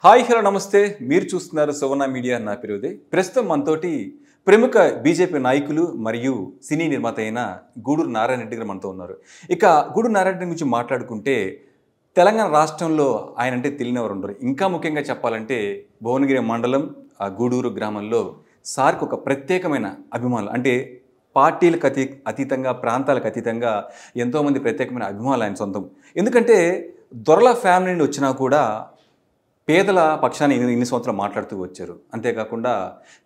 Hi hello నమస్తే. మీరు చూస్తున్నారు సువర్ణ మీడియా. నా పేరు ఉదయ్. ప్రస్తుతం మనతోటి ప్రముఖ బీజేపీ నాయకులు మరియు సినీ నిర్మాత అయిన గూడూరు నారాయణ రెడ్డి గారు మనతో ఉన్నారు. ఇక గూడూరు నారాయణ రెడ్డి గురించి మాట్లాడుకుంటే తెలంగాణ రాష్ట్రంలో ఆయన అంటే తెలియని వారు ఉండరు. ఇంకా ముఖ్యంగా చెప్పాలంటే భువనగిరి మండలం ఆ గూడూరు గ్రామంలో సార్కి ఒక ప్రత్యేకమైన అభిమానులు, అంటే పార్టీలకు అతీతంగా, ప్రాంతాలకు అతీతంగా ఎంతోమంది ప్రత్యేకమైన అభిమానులు ఆయన సొంతం. ఎందుకంటే దొరల ఫ్యామిలీ నుండి వచ్చినా కూడా పేదల పక్షాన్ని ఇన్ని సంవత్సరాలు మాట్లాడుతూ వచ్చారు. అంతేకాకుండా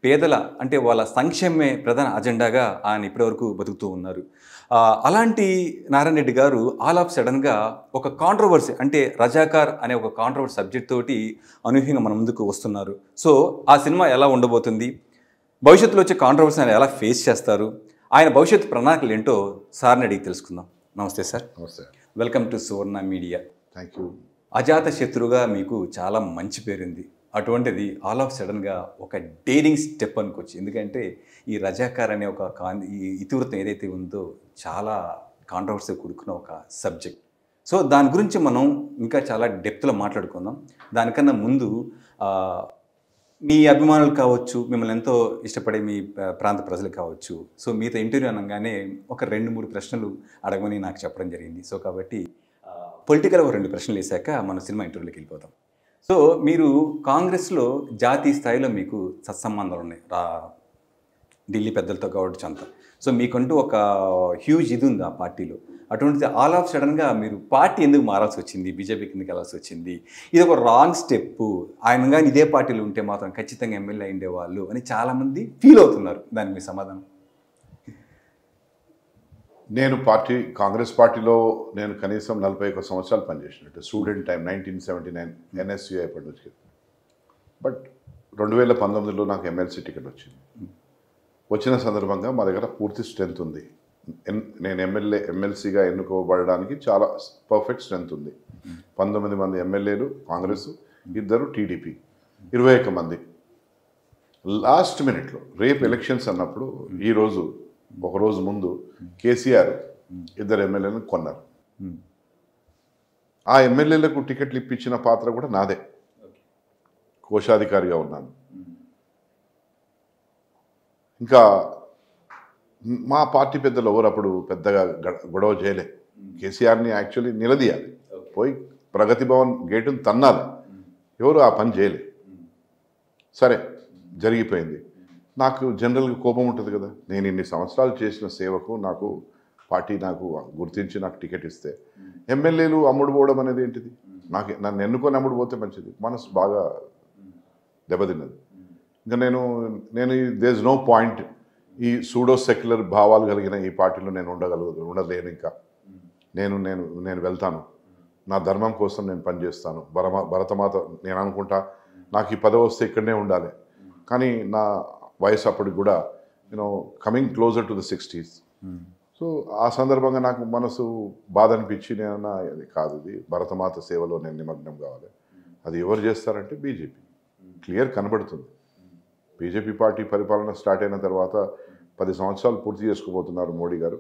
పేదల అంటే వాళ్ళ సంక్షేమమే ప్రధాన అజెండాగా ఆయన ఇప్పటివరకు బతుకుతూ ఉన్నారు. అలాంటి నారాయణ రెడ్డి గారు ఆల్ ఆఫ్ సడన్గా ఒక కాంట్రవర్సీ, అంటే రజాకార్ అనే ఒక కాంట్రవర్సీ సబ్జెక్ట్ తోటి అనూహ్యంగా మన ముందుకు వస్తున్నారు. సో ఆ సినిమా ఎలా ఉండబోతుంది, భవిష్యత్తులో వచ్చే కాంట్రవర్సీని ఎలా ఫేస్ చేస్తారు, ఆయన భవిష్యత్తు ప్రణాళికలు ఏంటో సార్ని అడిగి తెలుసుకుందాం. నమస్తే సార్. నమస్తే. Welcome to Suvarna media. Thank you. అజాత శత్రువుగా మీకు చాలా మంచి పేరుంది. అటువంటిది ఆల్ ఆఫ్ సడన్గా ఒక డేరింగ్ స్టెప్ అనుకోవచ్చు. ఎందుకంటే ఈ రజాకార్ అనే ఒక ఈ ఇతివృత్తం ఏదైతే ఉందో చాలా కాంట్రవర్సీ కూడుకున్న ఒక సబ్జెక్ట్. సో దాని గురించి మనం ఇంకా చాలా డెప్త్లో మాట్లాడుకుందాం. దానికన్నా ముందు మీ అభిమానులు కావచ్చు, మిమ్మల్ని ఎంతో ఇష్టపడే మీ ప్రాంత ప్రజలు కావచ్చు, సో మీతో ఇంటర్వ్యూ అనగానే ఒక 2-3 ప్రశ్నలు అడగమని నాకు చెప్పడం జరిగింది. సో కాబట్టి పొలిటికల్ ఒక 2 ప్రశ్నలు వేసాక మన సినిమా ఇంటర్వ్యూలోకి వెళ్ళిపోతాం. సో మీరు కాంగ్రెస్లో జాతీయ స్థాయిలో మీకు సత్సంబంధాలు ఉన్నాయి, ఢిల్లీ పెద్దలతో కావచ్చు అంతా. సో మీకంటూ ఒక హ్యూజ్ ఇది ఉంది ఆ పార్టీలో. అటువంటిది ఆల్ ఆఫ్ సడన్గా మీరు పార్టీ ఎందుకు మారాల్సి వచ్చింది, బీజేపీకి ఎందుకు వెళ్ళాల్సి వచ్చింది, ఇది ఒక రాంగ్ స్టెప్, ఆయన కానీ ఇదే పార్టీలో ఉంటే మాత్రం ఖచ్చితంగా ఎమ్మెల్యే అయ్యేవాళ్ళు అని చాలామంది ఫీల్ అవుతున్నారు. దానికి మీ సమాధానం? నేను కాంగ్రెస్ పార్టీలో నేను కనీసం 41 సంవత్సరాలు పనిచేసినట్టు స్టూడెంట్ టైం 1979 ఎన్ఎస్యూ అయిపోయి వచ్చి. బట్ 2019లో నాకు ఎమ్మెల్సీ టికెట్ వచ్చింది. వచ్చిన సందర్భంగా మా దగ్గర పూర్తి స్ట్రెంత్ ఉంది. నేను ఎమ్మెల్సీగా ఎన్నుకోబడడానికి చాలా పర్ఫెక్ట్ స్ట్రెంత్ ఉంది. 19 మంది ఎమ్మెల్యేలు కాంగ్రెస్, 2 టీడీపీ, 21 మంది. లాస్ట్ మినిట్లో రేపు ఎలక్షన్స్ అన్నప్పుడు ఈరోజు ఒకరోజు ముందు కేసీఆర్ 2 ఎమ్మెల్యేలను కొన్నారు. ఆ ఎమ్మెల్యేలకు టికెట్లు ఇప్పించిన పాత్ర కూడా నాదే. కోశాధికారిగా ఉన్నాను. ఇంకా మా పార్టీ పెద్దలు ఎవరు అప్పుడు పెద్దగా గొడవ చేయలే. కేసీఆర్ని యాక్చువల్లీ నిలదీయాలి, పోయి ప్రగతి భవన్ గేటును తన్నాలి. ఎవరు ఆ పని చేయలే. సరే, జరిగిపోయింది. నాకు జనరల్గా కోపం ఉంటుంది కదా. నేను ఇన్ని సంవత్సరాలు చేసిన సేవకు నాకు పార్టీ గుర్తించి నాకు టికెట్ ఇస్తే ఎమ్మెల్యేలు అమ్ముడు పోవడం అనేది ఏంటిది? నన్ను ఎన్నుకొని అమ్ముడు పోతే మంచిది. మనసు బాగా దెబ్బతిన్నది. ఇంకా నేను దేర్ ఇస్ నో పాయింట్ ఈ సూడో సెక్యులర్ భావాలు కలిగిన ఈ పార్టీలో నేను ఉండలేను. ఇంకా నేను వెళ్తాను, నా ధర్మం కోసం నేను పనిచేస్తాను. భరతమాత నేను అనుకుంటా నాకు ఈ పదవి వస్తే ఇక్కడనే ఉండాలి. కానీ నా వయసు అప్పటికి కూడా coming closer to the 60s. So ఆ సందర్భంగా నాకు మనసు బాధ అనిపించి అది కాదు, ఇది భరతమాత సేవలో నేను నిమగ్నం కావాలి. అది ఎవరు చేస్తారంటే బీజేపీ. క్లియర్ కనబడుతుంది. బీజేపీ పార్టీ పరిపాలన స్టార్ట్ అయిన తర్వాత 10 సంవత్సరాలు పూర్తి చేసుకోబోతున్నారు మోడీ గారు.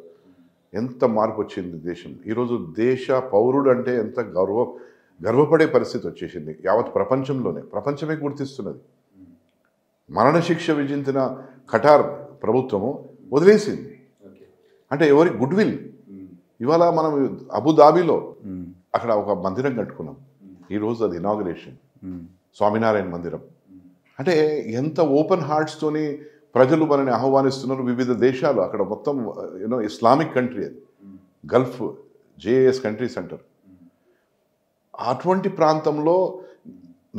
ఎంత మార్పు వచ్చింది దేశం. ఈరోజు దేశ పౌరుడు అంటే ఎంత గర్వపడే పరిస్థితి వచ్చేసింది. యావత్ ప్రపంచమే గుర్తిస్తున్నది. మరణశిక్ష విధించిన ఖటార్ ప్రభుత్వము వదిలేసింది. అంటే ఎవరి గుడ్ విల్. ఇవాళ మనం అబుదాబిలో అక్కడ ఒక మందిరం కట్టుకున్నాం. ఈరోజు అది ఇనాగరేషన్, స్వామినారాయణ మందిరం. అంటే ఎంత ఓపెన్ హార్ట్స్తోని ప్రజలు మనని ఆహ్వానిస్తున్నారు. వివిధ దేశాలు, అక్కడ మొత్తం ఇస్లామిక్ కంట్రీ, అది గల్ఫ్ జేఏఎస్ కంట్రీస్ అంటారు. అటువంటి ప్రాంతంలో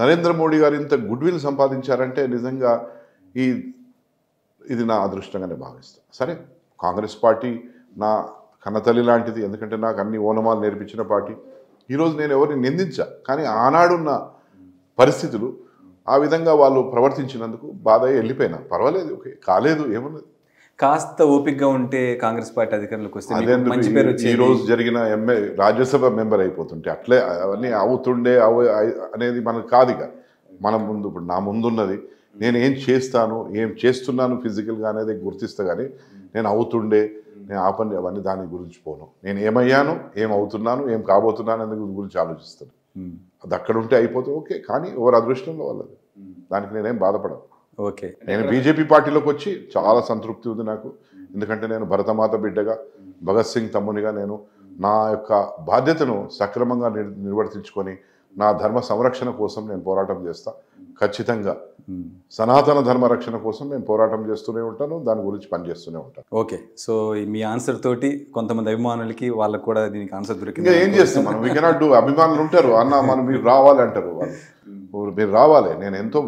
నరేంద్ర మోడీ గారు ఇంత గుడ్ విల్ సంపాదించారంటే నిజంగా ఇది నా అదృష్టంగానే భావిస్తాను. సరే, కాంగ్రెస్ పార్టీ నా కన్నతల్లి లాంటిది. ఎందుకంటే నాకు అన్ని ఓనమాలు నేర్పించిన పార్టీ. ఈరోజు నేను ఎవరిని నిందించా, కానీ ఆనాడున్న పరిస్థితులు ఆ విధంగా వాళ్ళు ప్రవర్తించినందుకు బాధ వెళ్ళిపోయినా పర్వాలేదు, ఓకే కాలేదు, ఏమన్నది. కాస్త ఓపికగా ఉంటే కాంగ్రెస్ పార్టీ అధికారంలోకి వస్తే మంచి పేరు వచ్చేది. ఈ రోజు జరిగిన రాజ్యసభ మెంబర్ అయిపోతుంటే అట్లే అవన్నీ అవుతుండే అనేది మనకు కాదు. ఇక మన ముందు ఇప్పుడు నా ముందున్నది నేను ఏం చేస్తున్నాను ఫిజికల్గా అనేది గుర్తిస్తా. కానీ నేను అవుతుండే, నేను అవన్నీ దాని గురించి పోను. నేను ఏమయ్యాను, ఏం అవుతున్నాను, ఏం కాబోతున్నాను అనే గురించి ఆలోచిస్తాను. అది అక్కడ ఉంటే అయిపోతే ఓకే, కానీ ఎవరు అదృష్టంలో వాళ్ళది, దానికి నేనేం బాధపడను. ఓకే. నేను బీజేపీ పార్టీలోకి వచ్చి చాలా సంతృప్తి ఉంది నాకు. ఎందుకంటే నేను భరతమాత బిడ్డగా, భగత్ సింగ్ తమ్మునిగా నేను నా యొక్క బాధ్యతను సక్రమంగా నిర్వర్తించుకొని నా ధర్మ సంరక్షణ కోసం నేను పోరాటం చేస్తా. ఖచ్చితంగా సనాతన ధర్మ రక్షణ కోసం నేను పోరాటం చేస్తూనే ఉంటాను, దాని గురించి పనిచేస్తూనే ఉంటాను. ఓకే. సో మీ ఆన్సర్ తోటి కొంతమంది అభిమానులకి వాళ్ళకి కూడా దీనికి ఆన్సర్ దొరికింది. ఇంకా ఏం చేస్తాం మనం, వీ కెనాట్ డూ. అభిమానులు ఉంటారు, అన్న మనం మీరు రావాలి అంటారు, వాళ్ళు మీరు రావాలి. నేను ఎంతో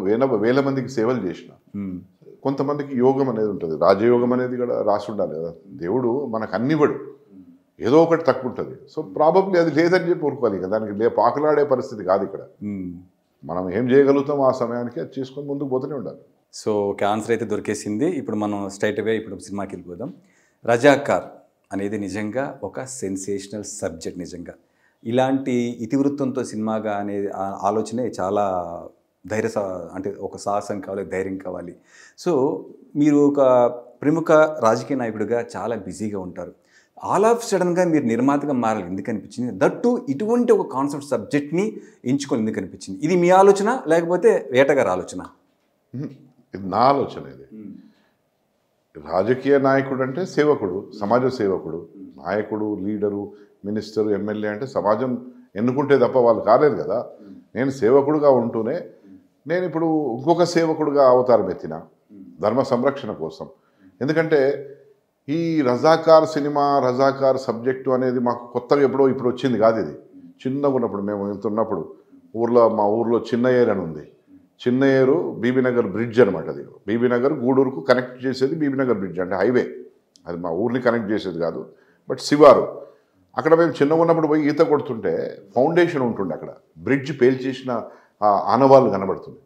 వేల మందికి సేవలు చేసిన. కొంతమందికి యోగం అనేది ఉంటుంది, రాజయోగం అనేది కూడా రాసి ఉండాలి కదా. దేవుడు మనకు అన్నివ్వడు, ఏదో ఒకటి తక్కువ ఉంటుంది. సో ప్రాబబ్లీ అది లేదని చెప్పి ఊరుకోవాలి కదా, దానికి పాకులాడే పరిస్థితి కాదు ఇక్కడ. మనం ఏం చేయగలుగుతాం ఆ సమయానికి అది చేసుకొని ముందుకు పోతూనే ఉండాలి. సో ఒక ఆన్సర్ అయితే దొరికేసింది. ఇప్పుడు మనం స్ట్రైట్ అవే ఇప్పుడు సినిమాకి వెళ్ళిపోదాం. రజాకార్ అనేది నిజంగా ఒక సెన్సేషనల్ సబ్జెక్ట్. నిజంగా ఇలాంటి ఇతివృత్తంతో సినిమాగా అనేది ఆలోచనే చాలా అంటే ఒక సాహసం కావాలి, ధైర్యం కావాలి. సో మీరు ఒక ప్రముఖ రాజకీయ నాయకుడిగా చాలా బిజీగా ఉంటారు. ఆల్ ఆఫ్ సడన్గా మీరు నిర్మాతగా మారాలి ఎందుకు అనిపించింది? దట్టు ఇటువంటి ఒక కాన్సెప్ట్ సబ్జెక్ట్ని ఎంచుకొని ఎందుకు అనిపించింది? ఇది మీ ఆలోచన లేకపోతే వేటగారి ఆలోచన? ఇది నా ఆలోచన. ఇది రాజకీయ నాయకుడు అంటే సేవకుడు, సమాజ సేవకుడు. నాయకుడు, లీడరు, మినిస్టరు, ఎమ్మెల్యే అంటే సమాజం ఎన్నుకుంటే తప్ప వాళ్ళు కాలేరు కదా. నేను సేవకుడుగా ఉంటూనే నేను ఇప్పుడు ఇంకొక సేవకుడుగా అవతారం ఎత్తిన ధర్మ సంరక్షణ కోసం. ఎందుకంటే ఈ రజాకార్ సినిమా, రజాకార్ సబ్జెక్టు అనేది మాకు కొత్తగా ఇప్పుడు వచ్చింది కాదు. ఇది చిన్నగా ఉన్నప్పుడు మేము వెళ్తున్నప్పుడు మా ఊర్లో చిన్న ఏరు అని ఉంది. చిన్న ఏరు బీబీనగర్ బ్రిడ్జ్ అనమాట. అది బీబీనగర్ గూడూరుకు కనెక్ట్ చేసేది బీబీనగర్ బ్రిడ్జ్, అంటే హైవే. అది మా ఊరిని కనెక్ట్ చేసేది కాదు, బట్ శివారు. అక్కడ మేము చిన్నగా ఉన్నప్పుడు పోయి ఈత కొడుతుంటే ఫౌండేషన్ ఉంటుండే, అక్కడ బ్రిడ్జ్ పేల్చేసిన ఆనవాళ్ళు కనబడుతుంది.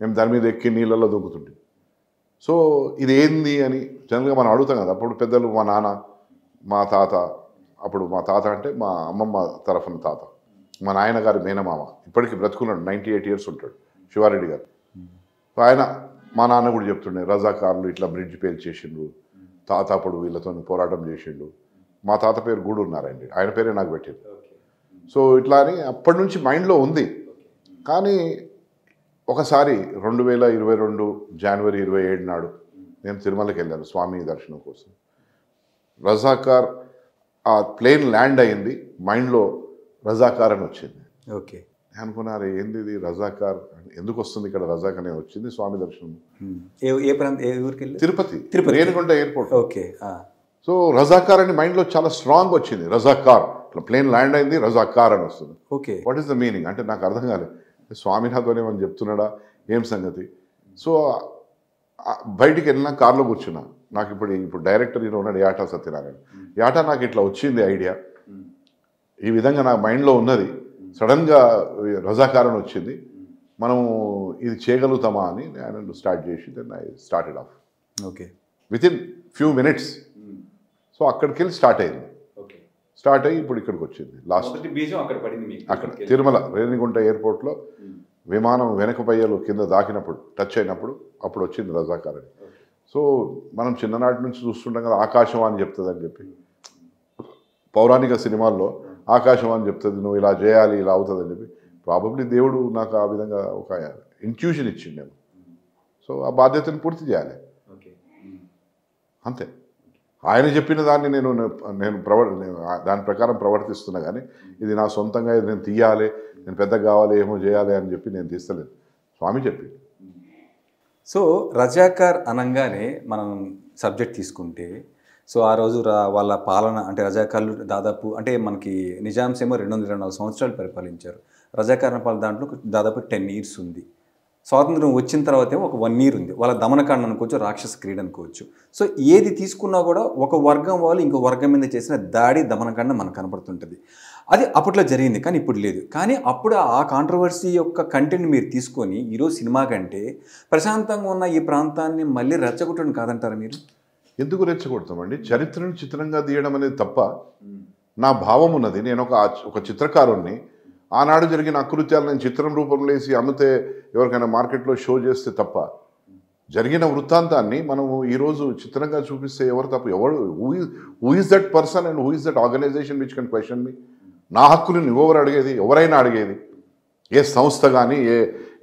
మేము దాని మీద ఎక్కి నీళ్ళల్లో దూకుతుంటే, సో ఇది ఏంది అని జనరల్గా మనం అడుగుతాం కదా. అప్పుడు పెద్దలు, మా నాన్న, మా తాత, అప్పుడు మా తాత అంటే మా అమ్మమ్మ తరఫున తాత, మా నాయనగారి మేనమామ, ఇప్పటికీ బ్రతుకున్నాడు, 98 years ఉంటాడు, శివారెడ్డి గారు. ఆయన మా నాన్న కూడా చెప్తుండే, రజాకారులు ఇట్లా బ్రిడ్జ్ పేల్చేసిండు, తాత అప్పుడు వీళ్ళతో పోరాటం చేసిండు. మా తాత పేరు గూడూరు నారాయణ, ఆయన పేరే నాకు పెట్టింది. సో ఇట్లా అని అప్పటి నుంచి మైండ్లో ఉంది. కానీ ఒకసారి 2022 జనవరి 27 నాడు నేను తిరుమలకి వెళ్ళాను స్వామి దర్శనం కోసం. రజాకార్ ఆ ప్లేన్ ల్యాండ్ అయింది, మైండ్లో రజాకార్ అని వచ్చింది. ఓకే. అనుకున్నారు ఏంది ఇది రజాకార్, ఎందుకు వస్తుంది ఇక్కడ రజాక్ అనే వచ్చింది స్వామి దర్శనం. Tirupati Renigunta airport. Okay. So Razakar అని మైండ్లో చాలా స్ట్రాంగ్ వచ్చింది. రజాకార్ ఇట్లా ప్లేన్ ల్యాండ్ అయింది, రజాకార్ అని వస్తుంది. Okay. What is the meaning అంటే నాకు అర్థం కాలేదు. స్వామినాథన్ ఏమని చెప్తున్నాడా, ఏం సంగతి? సో బయటికి వెళ్ళినా కార్లో కూర్చున్నా. నాకు ఇప్పుడు డైరెక్టర్ ఈయన ఉన్నాడు, యాటా సత్యనారాయణ. యాటా నాకు ఇట్లా వచ్చింది ఐడియా, ఈ విధంగా నా మైండ్లో ఉన్నది, సడన్గా రజాకారణ వచ్చింది, మనము ఇది చేయగలుగుతామా అని నేను స్టార్ట్ చేసి then I started off. Okay. Within few minutes. So అక్కడికి వెళ్ళి స్టార్ట్ అయింది. స్టార్ట్ అయ్యి ఇప్పుడు ఇక్కడికి వచ్చింది. లాస్ట్ అక్కడ తిరుమల రేణిగుంట ఎయిర్పోర్ట్లో విమానం వెనక పయ్యలు కింద దాకినప్పుడు, టచ్ అయినప్పుడు అప్పుడు వచ్చింది రజాకార్ అని. సో మనం చిన్ననాటి నుంచి చూస్తుంటాం కదా, ఆకాశవాణి చెప్తుంది అని చెప్పి, పౌరాణిక సినిమాల్లో ఆకాశవాణి చెప్తుంది నువ్వు ఇలా చేయాలి, ఇలా అవుతుంది అని చెప్పి. ప్రాబబ్లీ దేవుడు నాకు ఆ విధంగా ఒక ఇంట్యూషన్ ఇచ్చింది నేను. సో ఆ బాధ్యతను పూర్తి చేయాలి, అంతే. ఆయన చెప్పిన దాన్ని నేను దాని ప్రకారం ప్రవర్తిస్తున్నా, కానీ ఇది నా సొంతంగా ఇది నేను తీయాలి, నేను పెద్ద కావాలి, ఏమో చేయాలి అని చెప్పి నేను తీస్తలేదు. స్వామి చెప్పి. సో రజాకార్ అనగానే మనం సబ్జెక్ట్ తీసుకుంటే, సో ఆ రోజు వాళ్ళ పాలన అంటే రజాకార్లు దాదాపు అంటే మనకి నిజాంస్ ఏమో 224 సంవత్సరాలు పరిపాలించారు. రజాకార్ పాలన దాంట్లో దాదాపు 10 years ఉంది. స్వాతంత్రం వచ్చిన తర్వాత ఏమో ఒక 1 year ఉంది. వాళ్ళ దమనకాండ అనుకోవచ్చు, రాక్షస క్రీడ అనుకోవచ్చు. సో ఏది తీసుకున్నా కూడా ఒక వర్గం వాళ్ళు ఇంకో వర్గం మీద చేసిన దాడి, దమనకాండ మనకు కనపడుతుంటుంది. అది అప్పట్లో జరిగింది, కానీ ఇప్పుడు లేదు. కానీ అప్పుడు ఆ కాంట్రవర్సీ యొక్క కంటెంట్ మీరు తీసుకొని ఈరోజు సినిమా కంటే ప్రశాంతంగా ఉన్న ఈ ప్రాంతాన్ని మళ్ళీ రెచ్చగొట్టడం కాదంటారా మీరు? ఎందుకు రెచ్చగొడతామండి? చరిత్రను చిత్రంగా తీయడం అనేది తప్ప. నా భావం ఉన్నది, నేను ఒక చిత్రకారుణ్ణి. ఆనాడు జరిగిన అకృత్యాలు నేను చిత్రం రూపంలో వేసి అమ్మితే ఎవరికైనా మార్కెట్లో షో చేస్తే తప్ప, జరిగిన వృత్తాంతాన్ని మనము ఈరోజు చిత్రంగా చూపిస్తే ఎవరు తప్పు? Who is that person and who is that organisation which can question me? నా హక్కులు నువ్వెవరు అడిగేది? ఎవరైనా అడిగేది? ఏ సంస్థ కానీ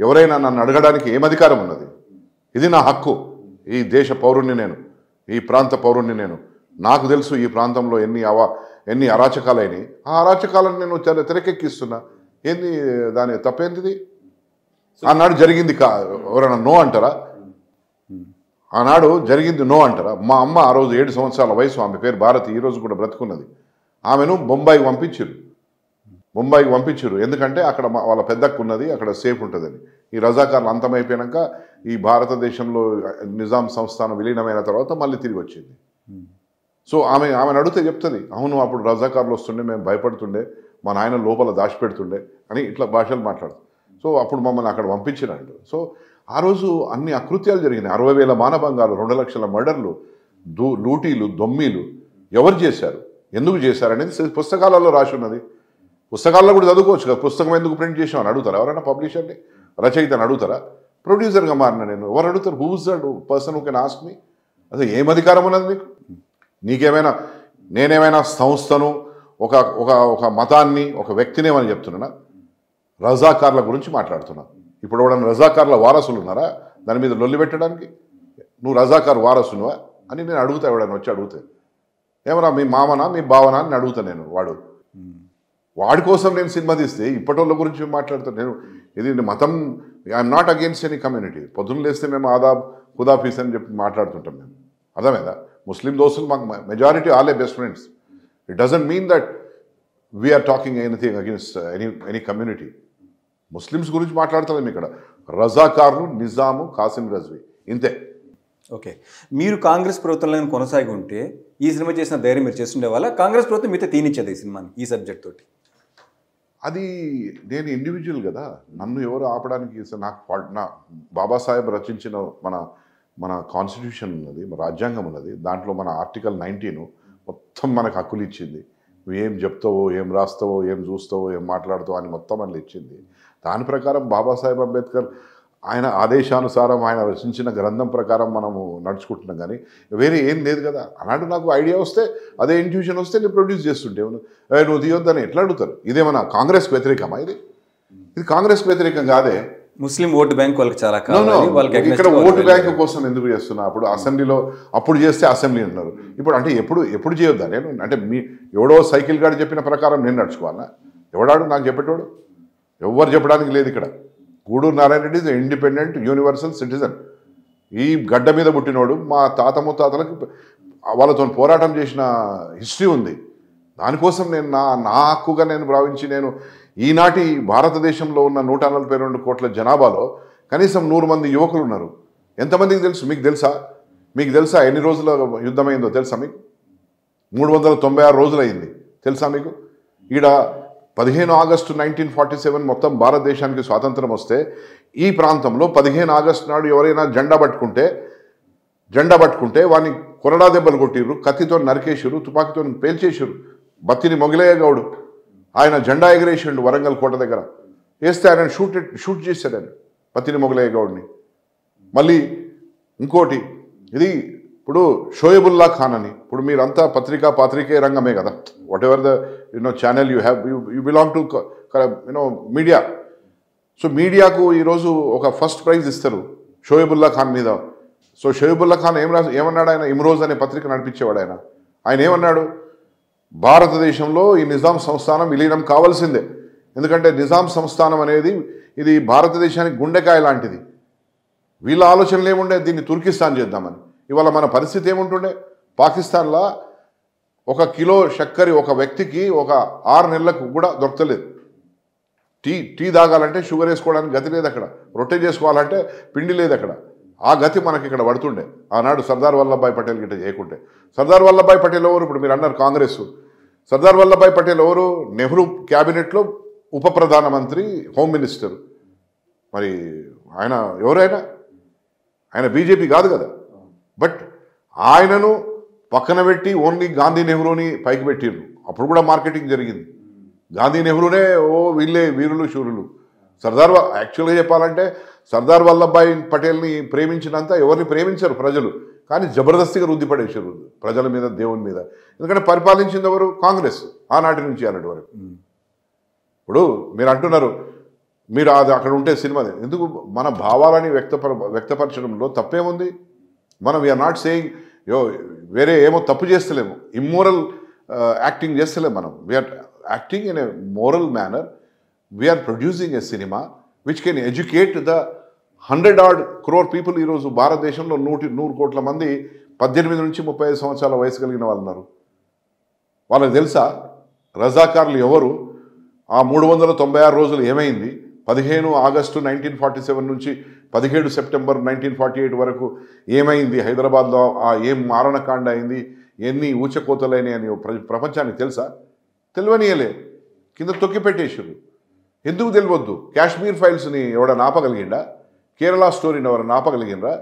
ఎవరైనా నన్ను అడగడానికి ఏం అధికారం ఉన్నది? ఇది నా హక్కు. ఈ దేశ పౌరుణ్ణి నేను, ఈ ప్రాంత పౌరుణ్ణి నేను. నాకు తెలుసు ఈ ప్రాంతంలో ఎన్ని అరాచకాలైనవి. ఆ అరాచకాలను నేను తెరకెక్కిస్తున్నా. ఏంది దాని తప్పేంటిది? ఆనాడు జరిగింది ఎవరైనా నో అంటారా? ఆనాడు జరిగింది నో అంటారా? మా అమ్మ ఆ రోజు 7 సంవత్సరాల వయసు, ఆమె పేరు భారతి, ఈరోజు కూడా బ్రతుకున్నది. ఆమెను బొంబాయికి పంపించారు. ఎందుకంటే అక్కడ వాళ్ళ పెద్దకు ఉన్నది, అక్కడ సేఫ్ ఉంటుందని. ఈ రజాకార్లు అంతమైపోయాక ఈ భారతదేశంలో నిజాం సంస్థానం విలీనమైన తర్వాత మళ్ళీ తిరిగి వచ్చింది. సో ఆమెను అడిగితే చెప్తుంది, అవును అప్పుడు రజాకార్లు వస్తుండే, మేము భయపడుతుండే, మా నాయన లోపల దాచిపెడుతుండే అని ఇట్లా భాషలు మాట్లాడుతుంది. సో అప్పుడు మమ్మల్ని అక్కడ పంపించినట్టు. సో ఆ రోజు అన్ని అకృత్యాలు జరిగినాయి. 60,000 మానభంగాలు, 2 లక్షల మర్డర్లు, లూటీలు, దొమ్మీలు ఎవరు చేశారు, ఎందుకు చేశారు అనేది పుస్తకాలలో రాసి ఉన్నది. పుస్తకాల్లో కూడా చదువుకోవచ్చు కదా. పుస్తకం ఎందుకు ప్రింట్ చేసామని అడుగుతారా? ఎవరైనా పబ్లిషర్ని, రచయితని అడుగుతారా? ప్రొడ్యూసర్గా మారిన నేను ఎవరు అడుగుతారు? Who's that person who can ask me? అసలు ఏం అధికారం ఉన్నది నీకేమైనా? నేనేమైనా సంస్థను, ఒక మతాన్ని, ఒక వ్యక్తినేమని చెప్తున్నానా? రజాకార్ల గురించి మాట్లాడుతున్నా. ఇప్పుడు ఎవడన్నా రజాకార్ల వారసులు ఉన్నారా దాని మీద లొల్లి పెట్టడానికి? నువ్వు రజాకార్ వారసునువా అని నేను అడుగుతా. ఎవడన్నా వచ్చి అడిగితే ఏమరా మీ మామనా మీ భావనా అని అడుగుతా నేను. వాడి కోసం నేను సినిమా తీస్తే ఇప్పటోళ్ళ గురించి మాట్లాడుతాను నేను. ఇది మతం, I'm not against any community. పొద్దున్న లేస్తే మేము ఆదాబ్ ఖుదాఫీస్ అని చెప్పి మాట్లాడుతుంటాం మేము. అర్థమైందా? ముస్లిం దోస్తులు మాకు మెజారిటీ ఆలే best friends. It doesn't mean that we are talking anything against any community. Muslims గురించి మాట్లాడుతున్నాం ఇక్కడ. రజాకార్లు, నిజాము, కాసిం రజ్వీ, ఇంతే. ఓకే, మీరు కాంగ్రెస్ ప్రభుత్వంలో కొనసాగి ఉంటే ఈ సినిమా చేసిన ధైర్యం మీరు చేస్తుండే వాళ్ళ? కాంగ్రెస్ ప్రభుత్వం మీతో తీనిచ్చేది ఈ సినిమాని, ఈ సబ్జెక్ట్ తోటి? అది నేను ఇండివిజువల్ కదా, నన్ను ఎవరు ఆపడానికి? నా బాబాసాహెబ్ రచించిన మన కాన్స్టిట్యూషన్ ఉన్నది, మన రాజ్యాంగం ఉన్నది. దాంట్లో మన ఆర్టికల్ 19 మొత్తం మనకు హక్కులు ఇచ్చింది. నువ్వు ఏం చెప్తావో, ఏం రాస్తావో, ఏం చూస్తావో, ఏం మాట్లాడుతావో అని మొత్తం మనల్ని ఇచ్చింది. దాని ప్రకారం బాబాసాహెబ్ అంబేద్కర్ ఆయన ఆదేశానుసారం ఆయన రచించిన గ్రంథం ప్రకారం మనము నడుచుకుంటున్నాం. కానీ వేరే ఏం లేదు కదా. అలాంటి నాకు ఐడియా వస్తే, అదే ఇంట్యూషన్ వస్తే నేను ప్రొడ్యూస్ చేస్తుంటే నువ్వు తీయొద్దని ఎట్లా అడుగుతారు? ఇదేమన్నా కాంగ్రెస్కి వ్యతిరేకమా? ఇది కాంగ్రెస్కి వ్యతిరేకం కాదే. ముస్లిం ఓటు బ్యాంక్ వాళ్ళకి చాలా ఇక్కడ ఓటు బ్యాంకు కోసం ఎందుకు చేస్తున్నా? అప్పుడు అసెంబ్లీలో అప్పుడు చేస్తే అసెంబ్లీ అన్నారు. ఇప్పుడు అంటే ఎప్పుడు చేయొద్దా నేను? అంటే ఎవడో సైకిల్ గాడు చెప్పిన ప్రకారం నేను నడుచుకోవాలా? ఎవడాడు నాకు చెప్పేటోడు? ఎవరు చెప్పడానికి లేదు ఇక్కడ. Guduru Narayana Reddy is independent universal citizen. ఈ గడ్డ మీద పుట్టినోడు. మా తాత ముత్తాతలకు వాళ్ళతో పోరాటం చేసిన హిస్టరీ ఉంది. దానికోసం నేను నా హక్కుగా నేను భావించి, నేను ఈనాటి భారతదేశంలో ఉన్న 142 కోట్ల జనాభాలో కనీసం 100 మంది యువకులు ఉన్నారు. ఎంతమందికి తెలుసు? మీకు తెలుసా ఎన్ని రోజుల యుద్ధమైందో తెలుసా మీకు? 396 రోజులు అయింది తెలుసా మీకు? ఈడ 15 ఆగస్టు 1947 మొత్తం భారతదేశానికి స్వాతంత్రం వస్తే ఈ ప్రాంతంలో 15 ఆగస్టు నాడు ఎవరైనా జెండా పట్టుకుంటే వాడిని కొరడా దెబ్బలు కొట్టిర్రు, కత్తితో నరికేసిర్రు, తుపాకీతో పేల్చేసిర్రు. బత్తిని మొగిలయ్య గౌడు ఆయన జెండా ఎగరేసిండు వరంగల్ కోట దగ్గర. వేస్తే ఆయన షూట్ చేశాడు ఆయన, బత్తిని మొగిలయ్య గౌడ్ని. మళ్ళీ ఇంకోటి, ఇది ఇప్పుడు షోయబుల్లా ఖాన్ అని, ఇప్పుడు మీరంతా పాత్రికే రంగమే కదా, what ever the channel you have, you belong to media. So మీడియాకు ఈరోజు ఒక ఫస్ట్ ప్రైజ్ ఇస్తారు షోయబుల్లా ఖాన్ మీద. సో షోయబుల్లా ఖాన్ ఏమన్నాడు? ఆయన ఇమ్రోజ్ అనే పత్రిక నడిపించేవాడు ఆయన ఏమన్నాడు? భారతదేశంలో ఈ నిజాం సంస్థానం విలీనం కావాల్సిందే. ఎందుకంటే నిజాం సంస్థానం అనేది ఇది భారతదేశానికి గుండెకాయ లాంటిది. వీళ్ళ ఆలోచనలు ఏముండే? దీన్ని తుర్కిస్తాన్ చేద్దామని. ఇవాళ మన పరిస్థితి ఏముంటుండే? పాకిస్తాన్లో 1 కిలో చక్కెర ఒక వ్యక్తికి ఒక 6 నెలలకు కూడా దొరకలేదు. టీ తాగాలంటే షుగర్ వేసుకోవడానికి గతి లేదు అక్కడ. రొట్టె చేసుకోవాలంటే పిండి లేదు అక్కడ. ఆ గతి మనకి ఇక్కడ పడుతుండే ఆనాడు సర్దార్ వల్లభాయ్ పటేల్ గిట్ట చేయకుంటే. సర్దార్ వల్లభాయ్ పటేల్ ఎవరు? ఇప్పుడు మీరు అన్నారు కాంగ్రెస్. సర్దార్ వల్లభాయ్ పటేల్ ఎవరు? నెహ్రూ క్యాబినెట్లో ఉప ప్రధానమంత్రి, హోమ్ మినిస్టర్. మరి ఆయన ఎవరైనా ఆయన బీజేపీ కాదు కదా. బట్ ఆయనను పక్కన పెట్టి ఓన్లీ గాంధీ నెహ్రూని పైకి పెట్టిర్రు. అప్పుడు కూడా మార్కెటింగ్ జరిగింది. గాంధీ నెహ్రూనే వీళ్ళే వీరులు శూరులు. యాక్చువల్గా చెప్పాలంటే సర్దార్ వల్లభాయ్ పటేల్ని ప్రేమించినంత ఎవరిని ప్రేమించారు ప్రజలు, కానీ జబర్దస్తిగా రుద్దిపడేశారు ప్రజల మీద, దేవుని మీద. ఎందుకంటే పరిపాలించింది ఎవరు? కాంగ్రెస్. ఆనాటి నుంచి అలాంటి వరకు. ఇప్పుడు మీరు అంటున్నారు మీరు అది అక్కడ ఉంటే సినిమా ఎందుకు మన భావాలని వ్యక్తపరచడంలో తప్పేముంది? మనం వీఆర్ నాట్ సేయింగ్ వేరే ఏమో తప్పు చేస్తలేము, ఇమ్మోరల్ యాక్టింగ్ చేస్తలేము. మనం we are acting in a moral manner. We are producing a cinema which can educate the 100 crore people. ఈరోజు భారతదేశంలో 100 కోట్ల మంది 18 నుంచి 35 సంవత్సరాల వయసు కలిగిన వాళ్ళు ఉన్నారు. వాళ్ళకి తెలుసా రజాకార్లు ఎవరు? ఆ 396 రోజులు ఏమైంది? 15 ఆగస్టు 1947 నుంచి 17 సెప్టెంబర్ 1948 వరకు ఏమైంది హైదరాబాద్లో? ఏం మారణకాండ అయింది, ఎన్ని ఊచకోతలైనవి అని ప్రపంచానికి తెలుసా? తెలియనియలే, కింద తొక్కి పెట్టేసారు. ఎందుకు తెలియవద్దు? కాశ్మీర్ ఫైల్స్ని ఎవడ ఆపగలిగిండా? కేరళ స్టోరీని ఎవరైనా ఆపగలిగినరా?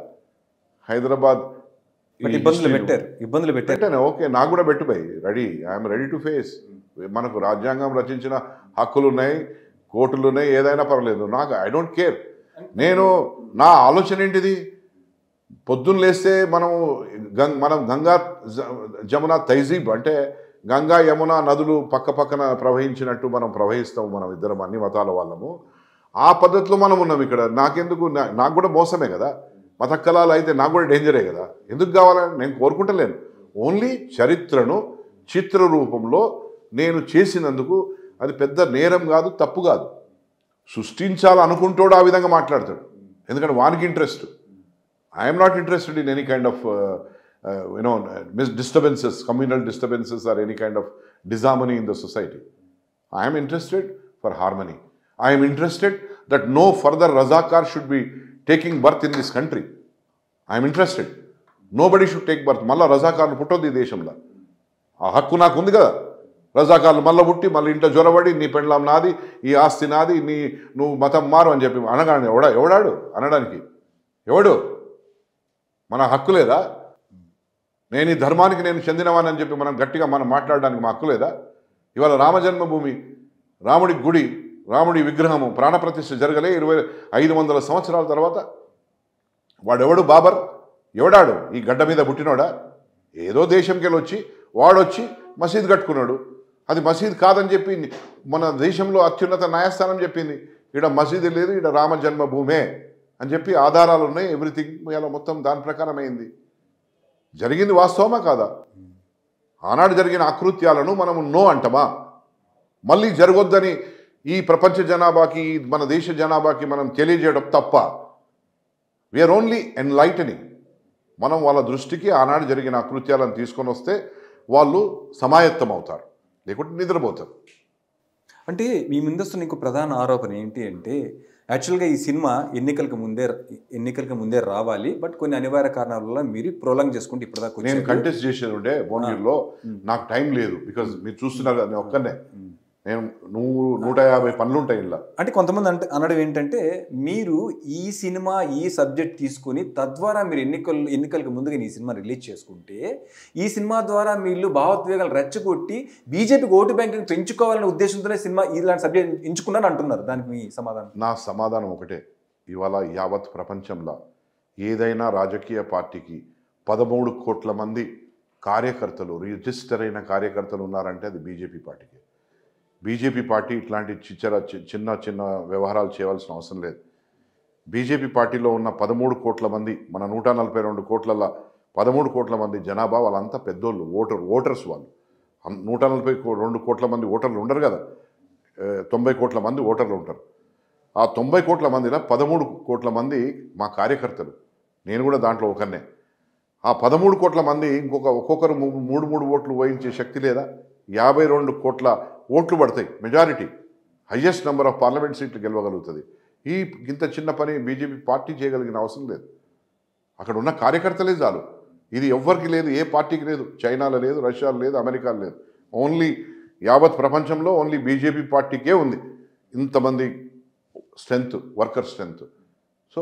హైదరాబాద్ ఇబ్బందులు పెట్టాను. ఓకే, నాకు కూడా పెట్టుపోయి ready, I'm ready to face. మనకు రాజ్యాంగం రచించిన హక్కులు ఉన్నాయి, కోర్టులు ఉన్నాయి, ఏదైనా పర్లేదు. నాకు ఐ డోంట్ కేర్. నేను నా ఆలోచన ఏంటిది? పొద్దున్న లేస్తే మనం గంగా జమున తైజీబ్ అంటే గంగా యమున నదులు పక్క పక్కన ప్రవహించినట్టు మనం ప్రవహిస్తాము, మనం ఇద్దరం అన్ని మతాల వాళ్ళము. ఆ పద్ధతిలో మనం ఉన్నాం ఇక్కడ. నాకెందుకు? నాకు కూడా మోసమే కదా. మత కళాలు అయితే నాకు కూడా డేంజరే కదా. ఎందుకు కావాలని నేను కోరుకుంటలేను. ఓన్లీ చరిత్రను చిత్ర రూపంలో నేను చేసినందుకు అది పెద్ద నేరం కాదు, తప్పు కాదు. సృష్టించాలనుకుంటాడు ఆ విధంగా మాట్లాడతాడు, ఎందుకంటే వానికి interest. I'm not interested in any kind of disturbances, communal disturbances or any kind of disharmony in the society. I am interested for harmony. I am interested that no further Razakar should be taking birth in this country. I am interested. Nobody should take birth. Malla Razakar puttodi deshamla. ఆ హక్కు నాకు ఉంది కదా. రజాకార్లు మళ్ళీ పుట్టి మళ్ళీ ఇంట్లో జ్వరబడి నీ పెండ్లాం నాది, ఈ ఆస్తి నాది, నువ్వు మతం మారు అని చెప్పి అనగానే ఎవడాడు అనడానికి? ఎవడు? మన హక్కు లేదా? నేను ఈ ధర్మానికి నేను చెందినవానని చెప్పి మనం గట్టిగా మనం మాట్లాడడానికి మా హక్కు లేదా? ఇవాళ రామజన్మభూమి, రాముడి గుడి, రాముడి విగ్రహము ప్రాణప్రతిష్ఠ జరగలే 500 సంవత్సరాల తర్వాత. వాడెవడు? బాబర్ ఎవడాడు? ఈ గడ్డ మీద పుట్టినోడా? ఏదో దేశంకి వెళ్ళి వచ్చి వాడొచ్చి మసీద్ కట్టుకున్నాడు. అది మసీద్ కాదని చెప్పి మన దేశంలో అత్యున్నత న్యాయస్థానం చెప్పింది ఇక్కడ మసీద్ లేదు, ఇక్కడ రామ జన్మభూమే అని చెప్పి ఆధారాలు ఉన్నాయి, ఎవ్రీథింగ్. ఇలా మొత్తం దాని ప్రకారం అయింది. జరిగింది వాస్తవమా కాదా? ఆనాడు జరిగిన అకృత్యాలను మనము నో అంటమా? మళ్ళీ జరగొద్దని ఈ ప్రపంచ జనాభాకి, మన దేశ జనాభాకి మనం తెలియజేయడం తప్ప? We are only enlightening. మనం వాళ్ళ దృష్టికి ఆనాడు జరిగిన అకృత్యాలను తీసుకొని వస్తే వాళ్ళు సమాయత్తం అవుతారు, లేకుంటే నిద్రపోతారు. అంటే మీ ముందస్తున్న ఇంకో ప్రధాన ఆరోపణ ఏంటి అంటే, యాక్చువల్గా ఈ సినిమా ఎన్నికలకు ముందే రావాలి, బట్ కొన్ని అనివార్య కారణాల వల్ల మీరు ప్రొలాంగ్ చేసుకుంటే ఇప్పటిదాకా నేను కంటెస్ట్ చేసేది ఉండే బోన్గిల్లో. నాకు టైం లేదు. బికాజ్ మీరు చూస్తున్నారు కదా, నేను ఒక్కనే, నేను 150 పనులు ఉంటాయి ఇలా. అంటే కొంతమంది అనడం ఏంటంటే, మీరు ఈ సినిమా ఈ సబ్జెక్ట్ తీసుకుని తద్వారా మీరు ఎన్నికలకు ముందుగా ఈ సినిమా రిలీజ్ చేసుకుంటే ఈ సినిమా ద్వారా మీరు భావోద్వేగాలు రెచ్చగొట్టి బీజేపీకి ఓటు బ్యాంకింగ్ పెంచుకోవాలనే ఉద్దేశంతోనే సినిమా ఇలాంటి సబ్జెక్ట్ ఎంచుకున్నాను అంటున్నారు. దానికి మీ సమాధానం? నా సమాధానం ఒకటే. ఇవాళ యావత్ ప్రపంచంలో ఏదైనా రాజకీయ పార్టీకి 13 కోట్ల మంది కార్యకర్తలు, రిజిస్టర్ అయిన కార్యకర్తలు ఉన్నారంటే అది బీజేపీ పార్టీకి. బీజేపీ పార్టీ ఇట్లాంటి చిన్న చిన్న వ్యవహారాలు చేయవలసిన అవసరం లేదు. బీజేపీ పార్టీలో ఉన్న 13 కోట్ల మంది, మన 142 కోట్లలో 13 కోట్ల మంది జనాభా, వాళ్ళంతా పెద్దోళ్ళు, ఓటర్స్. వాళ్ళు 142 కోట్ల మంది ఓటర్లు ఉండరు కదా, 90 కోట్ల మంది ఓటర్లు ఉంటారు. ఆ 90 కోట్ల మందిలో 13 కోట్ల మంది మా కార్యకర్తలు. నేను కూడా దాంట్లో ఒకరినే. ఆ 13 కోట్ల మంది ఒక్కొక్కరు 3 ఓట్లు వహించే శక్తి లేదా? 52 కోట్ల ఓట్లు పడతాయి, majority, highest number of parliament సీట్లు గెలవగలుగుతుంది. ఇంత చిన్న పని బీజేపీ పార్టీ చేయగలిగిన అవసరం లేదు. అక్కడ ఉన్న కార్యకర్తలే చాలు. ఇది ఎవ్వరికి లేదు, ఏ పార్టీకి లేదు. చైనాలో లేదు, రష్యాలో లేదు, అమెరికాలో లేదు. ఓన్లీ యావత్ ప్రపంచంలో ఓన్లీ బీజేపీ పార్టీకే ఉంది ఇంతమంది స్ట్రెంత్, వర్కర్ స్ట్రెంత్. సో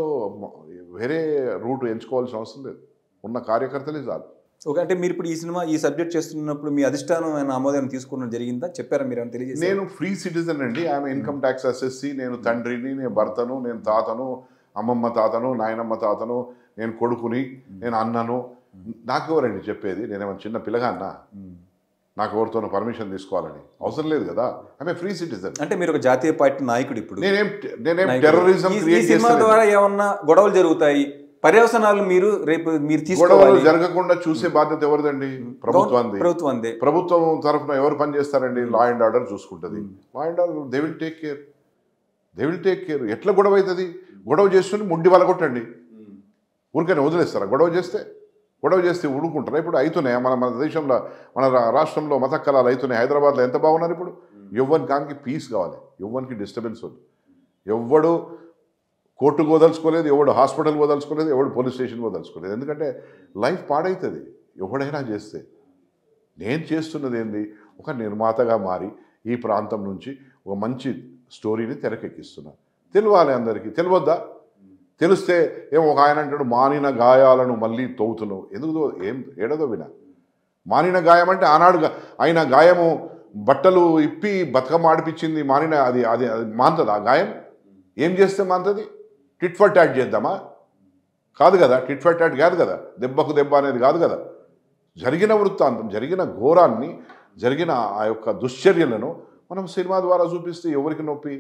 వేరే రూట్ ఎంచుకోవాల్సిన అవసరం లేదు, ఉన్న కార్యకర్తలే చాలు. ఓకే, అంటే మీరు ఇప్పుడు ఈ సినిమా ఈ సబ్జెక్ట్ చేస్తున్నప్పుడు మీ అధిష్టానం ఆమోదం తీసుకోవడం జరిగిందా? చెప్పారా మీరు? తెలియజేసి. నేను ఫ్రీ సిటిజన్ అండి. ఆమె ఇన్కమ్ ట్యాక్స్ అసెస్సి. నేను తండ్రిని, నేను భర్తను, నేను తాతను, అమ్మమ్మ తాతను, నాయనమ్మ తాతను, నేను కొడుకుని, నేను అన్నను. నాకెవరండి చెప్పేది? నేనేమన్నా చిన్న పిల్లగా అన్నా? నాకు ఎవరితోనో పర్మిషన్ తీసుకోవాలని అవసరం లేదు కదా. I'm free citizen. అంటే మీరు ఒక జాతీయ పార్టీ నాయకుడు. ఇప్పుడు నేనేం టెర్రరిజం క్రియేట్ చేస్తాను. సినిమా ద్వారా ఏమన్నా గొడవలు జరుగుతాయి, పర్యవసనాలు మీరు గొడవలు జరగకుండా చూసే బాధ్యత ఎవరిదండి? ప్రభుత్వాన్ని. ప్రభుత్వం తరఫున ఎవరు పని చేస్తారండి? లా అండ్ ఆర్డర్ చూసుకుంటుంది. Law and order they will take care. ఎట్లా గొడవ అవుతుంది? గొడవ చేస్తుంది ముడ్డి వలగొట్టండి, ఊరికైనా వదిలేస్తారా? గొడవ చేస్తే ఊరుకుంటారా? ఇప్పుడు అవుతున్నాయి మన దేశంలో, మన రాష్ట్రంలో మత కళాలు అవుతున్నాయి. హైదరాబాద్లో ఎంత బాగున్నారు ఇప్పుడు. ఎవ్వరికి పీస్ కావాలి, ఎవ్వరికి డిస్టర్బెన్స్ వద్దు. ఎవ్వడు కోర్టుకు వదలుచుకోలేదు, ఎవడు హాస్పిటల్కి వదలుచుకోలేదు, ఎవడు పోలీస్ స్టేషన్కి వదలుచుకోలేదు. ఎందుకంటే లైఫ్ పాడవుతుంది ఎవడైనా చేస్తే. నేను చేస్తున్నది ఏంది? ఒక నిర్మాతగా మారి ఈ ప్రాంతం నుంచి ఒక మంచి స్టోరీని తెరకెక్కిస్తున్నా. తెలియాలి అందరికీ. తెలియద్దా? తెలిస్తే ఒక ఆయన అంటాడు మానిన గాయాలను మళ్ళీ తవ్వుతున్నావు. ఎందుకు ఏడదో వినా? మానిన గాయం అంటే ఆనాడు ఆయన గాయము బట్టలు ఇప్పి బతుకమ్మ ఆడిపించింది మానిన, అది అది మాంతది ఆ గాయం? ఏం చేస్తే మాంతది? టిట్ ఫర్ టాట్ చేద్దామా? కాదు కదా. టిట్ ఫర్ టాట్ కాదు కదా. దెబ్బకు దెబ్బ అనేది కాదు కదా. జరిగిన వృత్తాంతం, జరిగిన ఘోరాన్ని, జరిగిన ఆ యొక్క దుశ్చర్యలను మనం సినిమా ద్వారా చూపిస్తే ఎవరికి నొప్పి?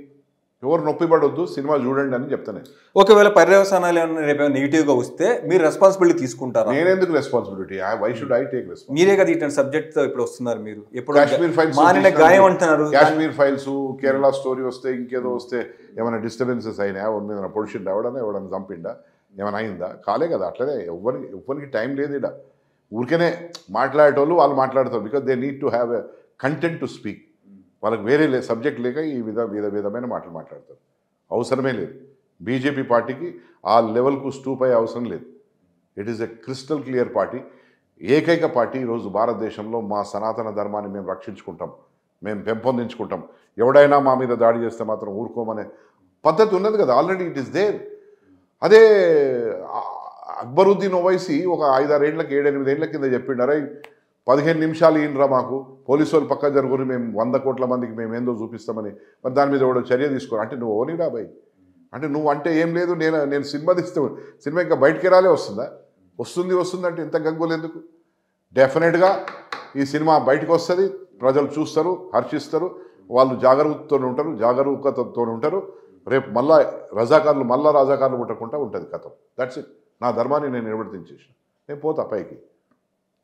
ఎవరు నొప్పి పడొద్దు, సినిమా చూడండి అని చెప్తాను. ఒకవేళ పర్యవసానాలు ఏమైనా రేపు నెగిటివ్గా వస్తే మీరు రెస్పాన్సిబిలిటీ తీసుకుంటారా? నేనెందుకు responsibility? Why should I take responsibility? మీరే కదా ఇటువంటి సబ్జెక్ట్తో ఇప్పుడు వస్తున్నారు. మీరు ఎప్పుడు కాశ్మీర్ ఫైల్స్ గాయం అంటున్నారు. కాశ్మీర్ ఫైల్స్, కేరళ స్టోరీ వస్తే, ఇంకేదో వస్తే ఏమైనా డిస్టర్బెన్సెస్ అయినా, ఏమైనా పొడిచిండా, ఎవడన్నా చంపిండా, ఏమైనా అయిందా? కాలే కదా. అట్లనే ఎవరికి టైం లేదు ఇక్కడ. ఊరికనే మాట్లాడేటోళ్ళు వాళ్ళు మాట్లాడతారు. Because they need to have a content to speak. వాళ్ళకి వేరే సబ్జెక్ట్ లేక ఈ విధమైన మాటలు మాట్లాడతారు. అవసరమే లేదు. బీజేపీ పార్టీకి ఆ లెవెల్కు స్టూప్ అయ్యే అవసరం లేదు. It is a crystal clear party. ఏకైక పార్టీ ఈరోజు భారతదేశంలో మా సనాతన ధర్మాన్ని మేము రక్షించుకుంటాం, మేము పెంపొందించుకుంటాం. ఎవడైనా మా మీద దాడి చేస్తే మాత్రం ఊరుకోమనే పద్ధతి ఉన్నది కదా. Already it is there. అదే అక్బరుద్దీన్ ఓవైసీ ఒక 5-6 ఏళ్ళకి 7-8 ఏళ్ల కింద చెప్పిండారా, 15 నిమిషాలు ఈయనరా మాకు, పోలీసు వాళ్ళు పక్క జరుగురు, మేము 100 కోట్ల మందికి మేము ఏందో చూపిస్తామని. మరి దాని మీద ఎవడో చర్య తీసుకోరు అంటే నువ్వు ఓనిరా బాయ్? అంటే నువ్వు అంటే ఏం లేదు, నేను సినిమా తీస్తే సినిమా ఇంకా బయటికి రాలే వస్తుంది అంటే ఇంత గగ్గోలు ఎందుకు? డెఫినెట్గా ఈ సినిమా బయటకు వస్తుంది, ప్రజలు చూస్తారు, హర్షిస్తారు, వాళ్ళు జాగరూకతతో ఉంటారు. రేపు మళ్ళా రాజాకారులు పుట్టకుండా ఉంటుంది కథం. That's it. నా ధర్మాన్ని నేను నిర్వర్తించేసిన, నేను పోతా పైకి.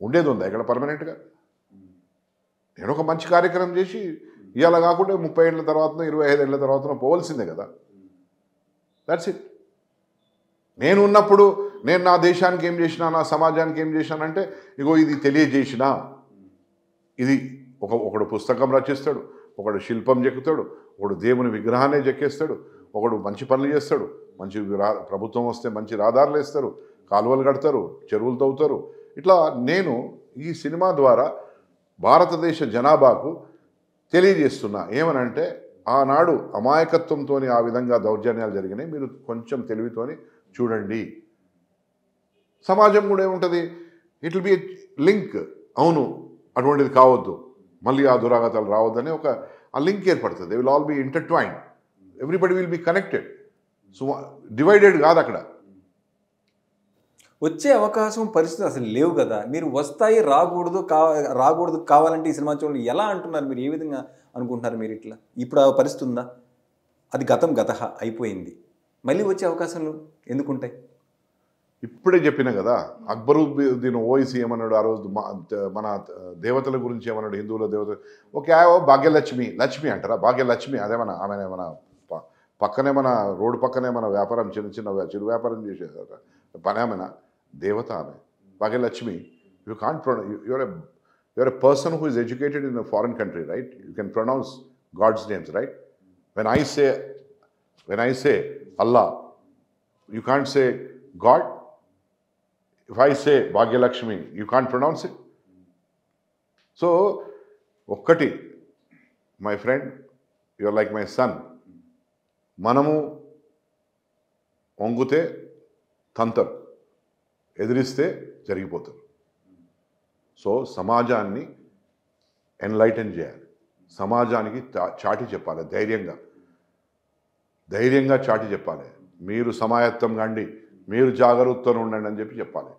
ఉండేది ఉందా ఇక్కడ పర్మనెంట్గా? నేను ఒక మంచి కార్యక్రమం చేసి ఇవాళ కాకుండా 30 ఏళ్ళ తర్వాత 25 ఏళ్ళ తర్వాత పోవలసిందే కదా. That's it. నేను ఉన్నప్పుడు నేను నా దేశానికి ఏం చేసినా, నా సమాజానికి ఏం చేశానంటే ఇగో ఇది తెలియజేసినా. ఇది ఒకడు పుస్తకం రచిస్తాడు, ఒకడు శిల్పం చెక్కుతాడు, ఒకడు దేవుని విగ్రహాన్ని చెక్కేస్తాడు, ఒకడు మంచి పనులు చేస్తాడు, మంచి ప్రభుత్వం వస్తే మంచి రహదారులు వేస్తారు, కాలువలు కడతారు, చెరువులు తవ్వుతారు. ఇట్లా నేను ఈ సినిమా ద్వారా భారతదేశ జనాభాకు తెలియజేస్తున్నా ఏమనంటే, ఆనాడు అమాయకత్వంతో ఆ విధంగా దౌర్జన్యాలు జరిగినాయి, మీరు కొంచెం తెలివితోని చూడండి. సమాజం కూడా ఏముంటుంది, ఇట్ విల్ బి లింక్. అవును, అటువంటిది కావద్దు, మళ్ళీ ఆ దురాగతాలు రావద్దని ఒక ఆ లింక్ ఏర్పడుతుంది. They will all be intertwined, everybody will be connected. So divided కాదు. అక్కడ వచ్చే అవకాశం పరిస్థితి అసలు లేవు కదా. మీరు వస్తాయి రాకూడదు కావాలంటే ఈ సినిమా చూడండి ఎలా అంటున్నారు? మీరు ఏ విధంగా అనుకుంటున్నారు? మీరు ఇట్లా ఇప్పుడు ఆ పరిస్థితి ఉందా? అది గతహ అయిపోయింది. మళ్ళీ వచ్చే అవకాశాలు ఎందుకుంటాయి? ఇప్పుడే చెప్పిన కదా, అక్బరుద్దీన్ ఓవైసీ ఏమన్నాడు ఆ రోజు, మన దేవతల గురించి ఏమన్నాడు, హిందువుల దేవత. ఓకే, భాగ్యలక్ష్మి అంటారా? భాగ్యలక్ష్మి అదేమన్నా ఆమె ఏమన్నా పక్కనే మన రోడ్డు పక్కనే మన వ్యాపారం చిరు వ్యాపారం చేసేదట, పని ఆమెనా? దేవత ఆమె, Bhagyalakshmi. You can't you're a person who is educated in a foreign country, right? You can pronounce God's names, right? When I say Allah, you can't say God. If I say Bhagyalakshmi, you can't pronounce it. So, ఒక్కటి, my friend, you're like my son. మనము వంగుతే తంతరు, ఎదిరిస్తే జరిగిపోతారు. So సమాజాన్ని enlighten చేయాలి, సమాజానికి చాటి చెప్పాలి, ధైర్యంగా చాటి చెప్పాలి. మీరు సమాయత్తం కండి, మీరు జాగరూకతతో ఉండండి అని చెప్పి చెప్పాలి.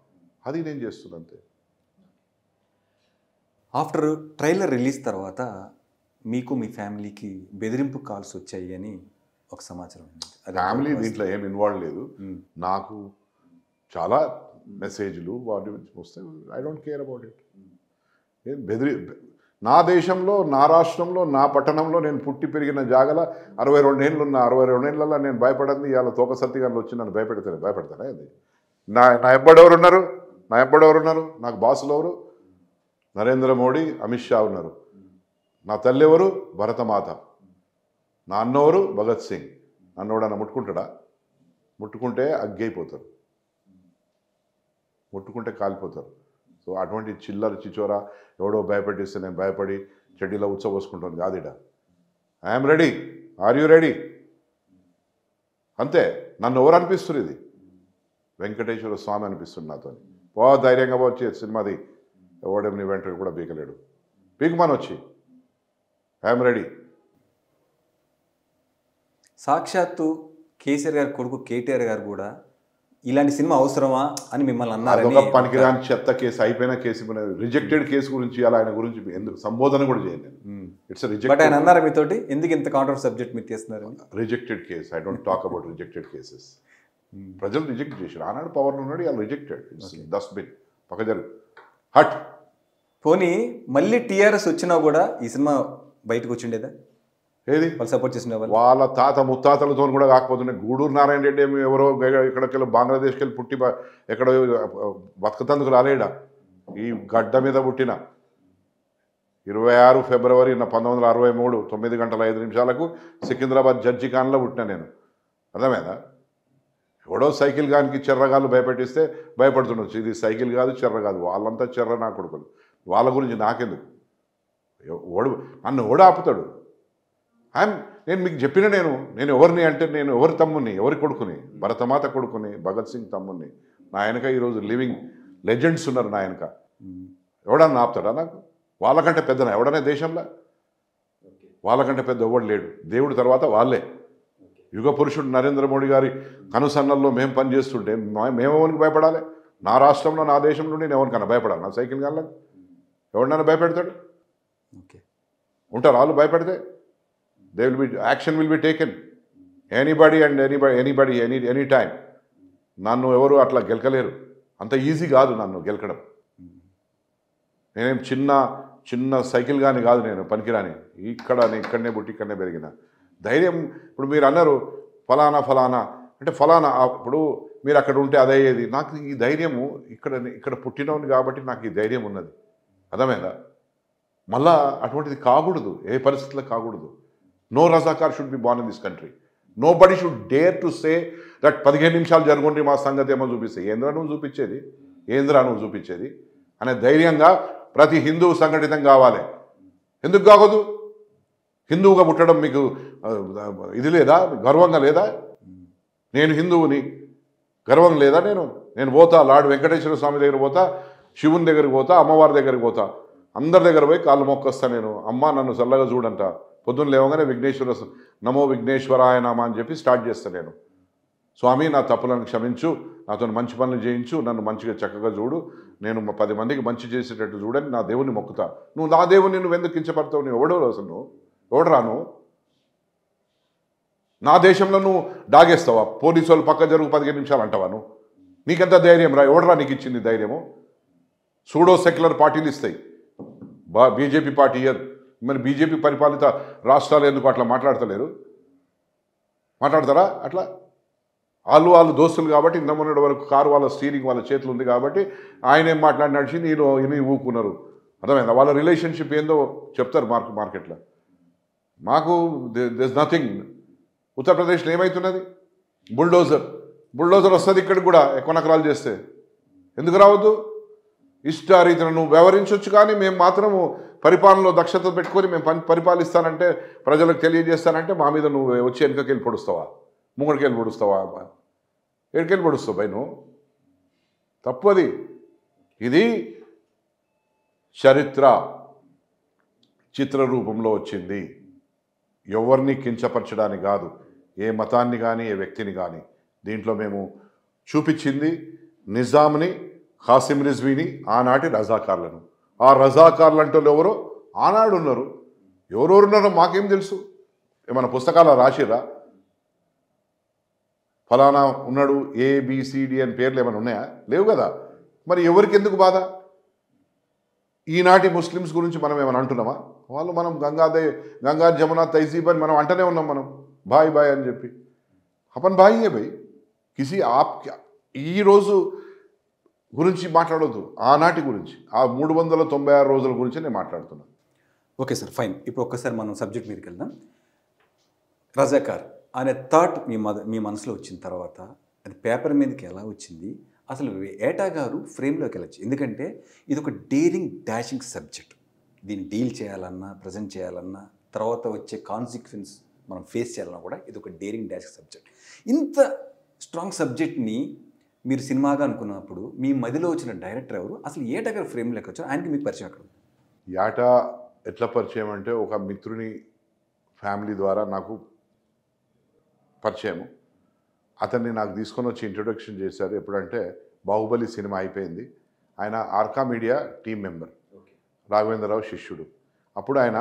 అది నేను చేస్తున్నంతే. ఆఫ్టర్ ట్రైలర్ రిలీజ్ తర్వాత మీకు మీ ఫ్యామిలీకి బెదిరింపు కాల్స్ వచ్చాయి అని ఒక సమాచారం ఉంది. ఫ్యామిలీ దీంట్లో ఏం ఇన్వాల్వ్ లేదు. నాకు చాలా మెసేజ్లు వాటి వస్తాయి. I don't care about it. నా దేశంలో, నా రాష్ట్రంలో, నా పట్టణంలో నేను పుట్టి పెరిగిన జాగల 62 ఏళ్ళు ఉన్న 62 ఏళ్ళలో నేను భయపడింది ఇవాళ తోక సత్తిగాళ్ళు వచ్చి నన్ను భయపెడతానే అది. నా ఎబ్బడెవరున్నారు? నాకు బాసులు ఎవరు? నరేంద్ర మోడీ, అమిత్ షా ఉన్నారు. నా తల్లి ఎవరు? భరతమాత. నా అన్నవరు? భగత్ సింగ్. నన్నోడన్నా ముట్టుకుంటాడా? ముట్టుకుంటే అగ్గైపోతారు, ముట్టుకుంటే కాలిపోతారు. సో అటువంటి చిల్లర చిచోరా ఎవడో భయపెట్టిస్తే నేను భయపడి చెడ్డీలో ఉచ్చబోసుకుంటాను కాదుడా. I'm ready. Are you ready? అంతే. నన్ను ఎవరు అనిపిస్తుంది? ఇది వెంకటేశ్వర స్వామి అనిపిస్తుంది నాతో. ధైర్యంగా వచ్చి సినిమాది ఎవడేం నీ వెంటనే కూడా బీకలేడు. పీకమని వచ్చి ఐఎమ్ రెడీ. సాక్షాత్తు కేసీఆర్ గారి కొడుకు కేటీఆర్ గారు కూడా ఇలాంటి సినిమా అవసరమా అని మిమ్మల్ని అన్నారు. అదొక పనికిరాని చెత్త కేసు, అయిపోయిన కేసు, రిజెక్టెడ్ కేసు గురించి అలా ఆయన గురించి ఎందుకు సంబోధన కూడా చేయలేదు. ఇట్స్ బట్ ఆయన అన్నారు మీతోటి, ఎందుకు ఇంత కాంట్రవర్ సబ్జెక్ట్ మీరు చేస్తున్నారు? Rejected case. I don't talk about rejected cases. ప్రజలు రిజెక్ట్ చేశారు. ఆనాడు పవర్లో ఉన్నాడు, ఇలా రిజెక్టెడ్. ఇట్స్ డస్ట్బిన్, పక్క జరుగు, హట్. పోనీ మళ్ళీ టీఆర్ఎస్ వచ్చినా కూడా ఈ సినిమా బయటకు వచ్చిండేదా? ఏది వాళ్ళు సపోర్ట్ చేసిన వాళ్ళ తాత ముత్తాతలతో కూడా కాకపోతున్నాయి. గూడూరు నారాయణ రెడ్డి ఏమి ఎవరో ఎక్కడికెళ్ళి బంగ్లాదేశ్కి వెళ్ళి పుట్టి ఎక్కడో బతుకుతందుకు రాలేడా. ఈ గడ్డ మీద పుట్టిన 26 ఫిబ్రవరి 1963 9:05 సికింద్రాబాద్ జడ్జి ఖాన్లో పుట్టినా నేను. అర్థమైందా? ఎవడో సైకిల్ గానికి చెర్రగాళ్ళు భయపెట్టిస్తే భయపడుతుండొచ్చు. ఇది సైకిల్ కాదు, చెర్ర కాదు. వాళ్ళంతా చెర్ర నా కొడుకులు. వాళ్ళ గురించి నాకెందుకు? నన్ను ఓడ ఆపుతాడు. నేను మీకు చెప్పిన నేను ఎవరిని అంటే, నేను ఎవరి తమ్ముని, ఎవరి కొడుకుని? భరతమాత కొడుకుని, భగత్ సింగ్ తమ్ముని. నా వెనక ఈరోజు లివింగ్ లెజెండ్స్ ఉన్నారు నా వెనక. ఎవడన్నా ఆపుతాడా నాకు? వాళ్ళకంటే పెద్దనా ఎవడనే దేశంలో? వాళ్ళకంటే పెద్ద ఎవడు లేడు. దేవుడి తర్వాత వాళ్ళే. యుగ పురుషుడు నరేంద్ర మోడీ గారి కనుసన్నల్లో మేము పనిచేస్తుంటే మేమెవరికి భయపడాలి? నా రాష్ట్రంలో, నా దేశంలో నేను ఎవరికన్నా భయపడాలి? నా సైకిల్ గాళ్ళకి ఎవరినైనా భయపెడతాడు? ఉంటారు వాళ్ళు భయపెడితే? they will be action will be taken, anybody and anybody any time. నన్ను ఎవరు అట్లా గెలకలేరు. అంత ఈజీ కాదు నన్ను గెలకడం. నేనేం చిన్న సైకిల్ కానీ కాదు, నేను పనికిరాని. ఇక్కడనే పుట్టి ఇక్కడనే పెరిగిన. ధైర్యం ఇప్పుడు మీరు అన్నారు ఫలానా అంటే ఫలానా, ఇప్పుడు మీరు అక్కడ ఉంటే అదే అయ్యేది. నాకు ఈ ధైర్యము ఇక్కడ పుట్టినవుని కాబట్టి నాకు ఈ ధైర్యం ఉన్నది. అర్థమైందా? మళ్ళా అటువంటిది కాకూడదు, ఏ పరిస్థితుల్లో కాకూడదు. No Razakar should be born in this country. Nobody should dare to say that 15 నిమిషాలు జరుగుండి మా సంగతి ఏమో చూపిస్తే. ఏంద్రా నువ్వు చూపించేది అనే ధైర్యంగా ప్రతి హిందువు సంఘటితం కావాలి. ఎందుకు కాకూడదు? హిందువుగా పుట్టడం మీకు ఇది లేదా? గర్వంగా లేదా? నేను హిందువుని గర్వం లేదా? నేను పోతా, లార్డ్ వెంకటేశ్వర స్వామి దగ్గర పోతా, శివుని దగ్గరికి పోతా, అమ్మవారి దగ్గరికి పోతా, అందరి దగ్గర పోయి కాళ్ళు మొక్కొస్తా. నేను అమ్మ నన్ను చల్లగా చూడంట. పొద్దున్న లేవగానే నమో విఘ్నేశ్వరాయ నమ అని చెప్పి స్టార్ట్ చేస్తాను నేను. స్వామి నా తప్పులను క్షమించు, నాతో మంచి పనులు చేయించు, నన్ను మంచిగా చక్కగా చూడు, నేను 10 మందికి మంచి చేసేటట్టు చూడని నా దేవుని మొక్కుతా. నువ్వు నా దేవుని నువ్వు ఎందుకు కించపడతావు? నువ్వు ఎవడో అసలు ఎవడరాను? నా దేశంలో నువ్వు డాగేస్తావా? పోలీసు వాళ్ళు పక్క జరుగు 15 నిమిషాలు అంటావా? నువ్వు నీకెంత ధైర్యం రా? ఎవడరా నీకు ఇచ్చింది ధైర్యము? సూడో సెక్యులర్ పార్టీలు ఇస్తాయి, బీజేపీ పార్టీ ఇయ్యదు. మరి బీజేపీ పరిపాలిత రాష్ట్రాలు ఎందుకు అట్లా మాట్లాడతారా? అట్లా వాళ్ళు దోస్తులు కాబట్టి ఇంతమంది వరకు కారు వాళ్ళ స్టీరింగ్ వాళ్ళ చేతులు ఉంది కాబట్టి ఆయన ఏం మాట్లాడినడిచి నేను ఊకున్నారు. అర్థమైందా? వాళ్ళ రిలేషన్షిప్ ఏందో చెప్తారు మార్కెట్లో. మాకు దిస్ నథింగ్. ఉత్తరప్రదేశ్లో ఏమవుతున్నది? బుల్డోజర్ వస్తుంది ఇక్కడికి కూడా ఎక్కువ నకరాలు చేస్తే. ఎందుకు రావద్దు? ఇష్టారీతిని నువ్వు వ్యవహరించవచ్చు, కానీ మేము మాత్రము పరిపాలనలో దక్షత పెట్టుకొని మేము పరిపాలిస్తానంటే, ప్రజలకు తెలియజేస్తానంటే మా మీద నువ్వు వచ్చి వెనుకకెళ్ళి పొడుస్తావా? ముంగడికెళ్ళి పొడుస్తావా? ఎక్కడికెళ్ళి పొడుస్తావు భయ్? నువ్వు తప్పు అది. ఇది చరిత్ర చిత్రరూపంలో వచ్చింది. ఎవరిని కించపరచడానికి కాదు, ఏ మతాన్ని కానీ ఏ వ్యక్తిని కానీ. దీంట్లో మేము చూపించింది నిజాంని, ఖాసిం రిజ్వీని, ఆనాటి రజాకార్లను. ఆ రజాకార్లు అంటే ఎవరో ఆనాడు ఉన్నారు. ఎవరెవరు ఉన్నారో మాకేం తెలుసు? ఏమైనా పుస్తకాలు రాసిరా? ఫలానా ఉన్నాడు ఏబిసిడి అని పేర్లు ఏమైనా ఉన్నాయా? లేవు కదా. మరి ఎవరికి ఎందుకు బాధ? ఈనాటి ముస్లిమ్స్ గురించి మనం ఏమైనా అంటున్నామా? వాళ్ళు మనం గంగా జమునా తహజీబ్ అని మనం అంటనే ఉన్నాం. మనం బాయ్ బాయ్ అని చెప్పి అపన్ బాయ్ ఏ భాయ్ కిసి ఈరోజు గురించి మాట్లాడొద్దు, ఆనాటి గురించి, ఆ 396 రోజుల గురించి నేను మాట్లాడుతున్నాను. Okay sir, fine. ఇప్పుడు ఒక్కసారి మనం సబ్జెక్ట్ మీదకి వెళ్దాం. రజాకార్ అనే థాట్ మీ మనసులో వచ్చిన తర్వాత అది పేపర్ మీదకి ఎలా వచ్చింది? అసలు ఏటా గారు ఫ్రేమ్లోకి వెళ్ళచ్చు, ఎందుకంటే ఇది ఒక డేరింగ్ డాషింగ్ సబ్జెక్ట్. దీన్ని డీల్ చేయాలన్నా, ప్రజెంట్ చేయాలన్నా, తర్వాత వచ్చే కాన్సిక్వెన్స్ మనం ఫేస్ చేయాలన్నా కూడా ఇది ఒక డేరింగ్ డాషింగ్ సబ్జెక్ట్. ఇంత స్ట్రాంగ్ సబ్జెక్ట్ని మీరు సినిమాగా అనుకున్నప్పుడు మీ మదిలో వచ్చిన డైరెక్టర్ ఎవరు? అసలు ఏటా గారు ఫ్రేమ్లోకి వచ్చారు? ఆయనకి మీకు పరిచయం అక్కడ? యాటా ఎట్లా పరిచయం అంటే ఒక మిత్రుని ఫ్యామిలీ ద్వారా నాకు పరిచయము. అతన్ని నాకు తీసుకొని వచ్చి ఇంట్రొడక్షన్ చేశారు. ఎప్పుడంటే బాహుబలి సినిమా అయిపోయింది. ఆయన Arka Media team member, Raghavendra Rao శిష్యుడు. అప్పుడు ఆయన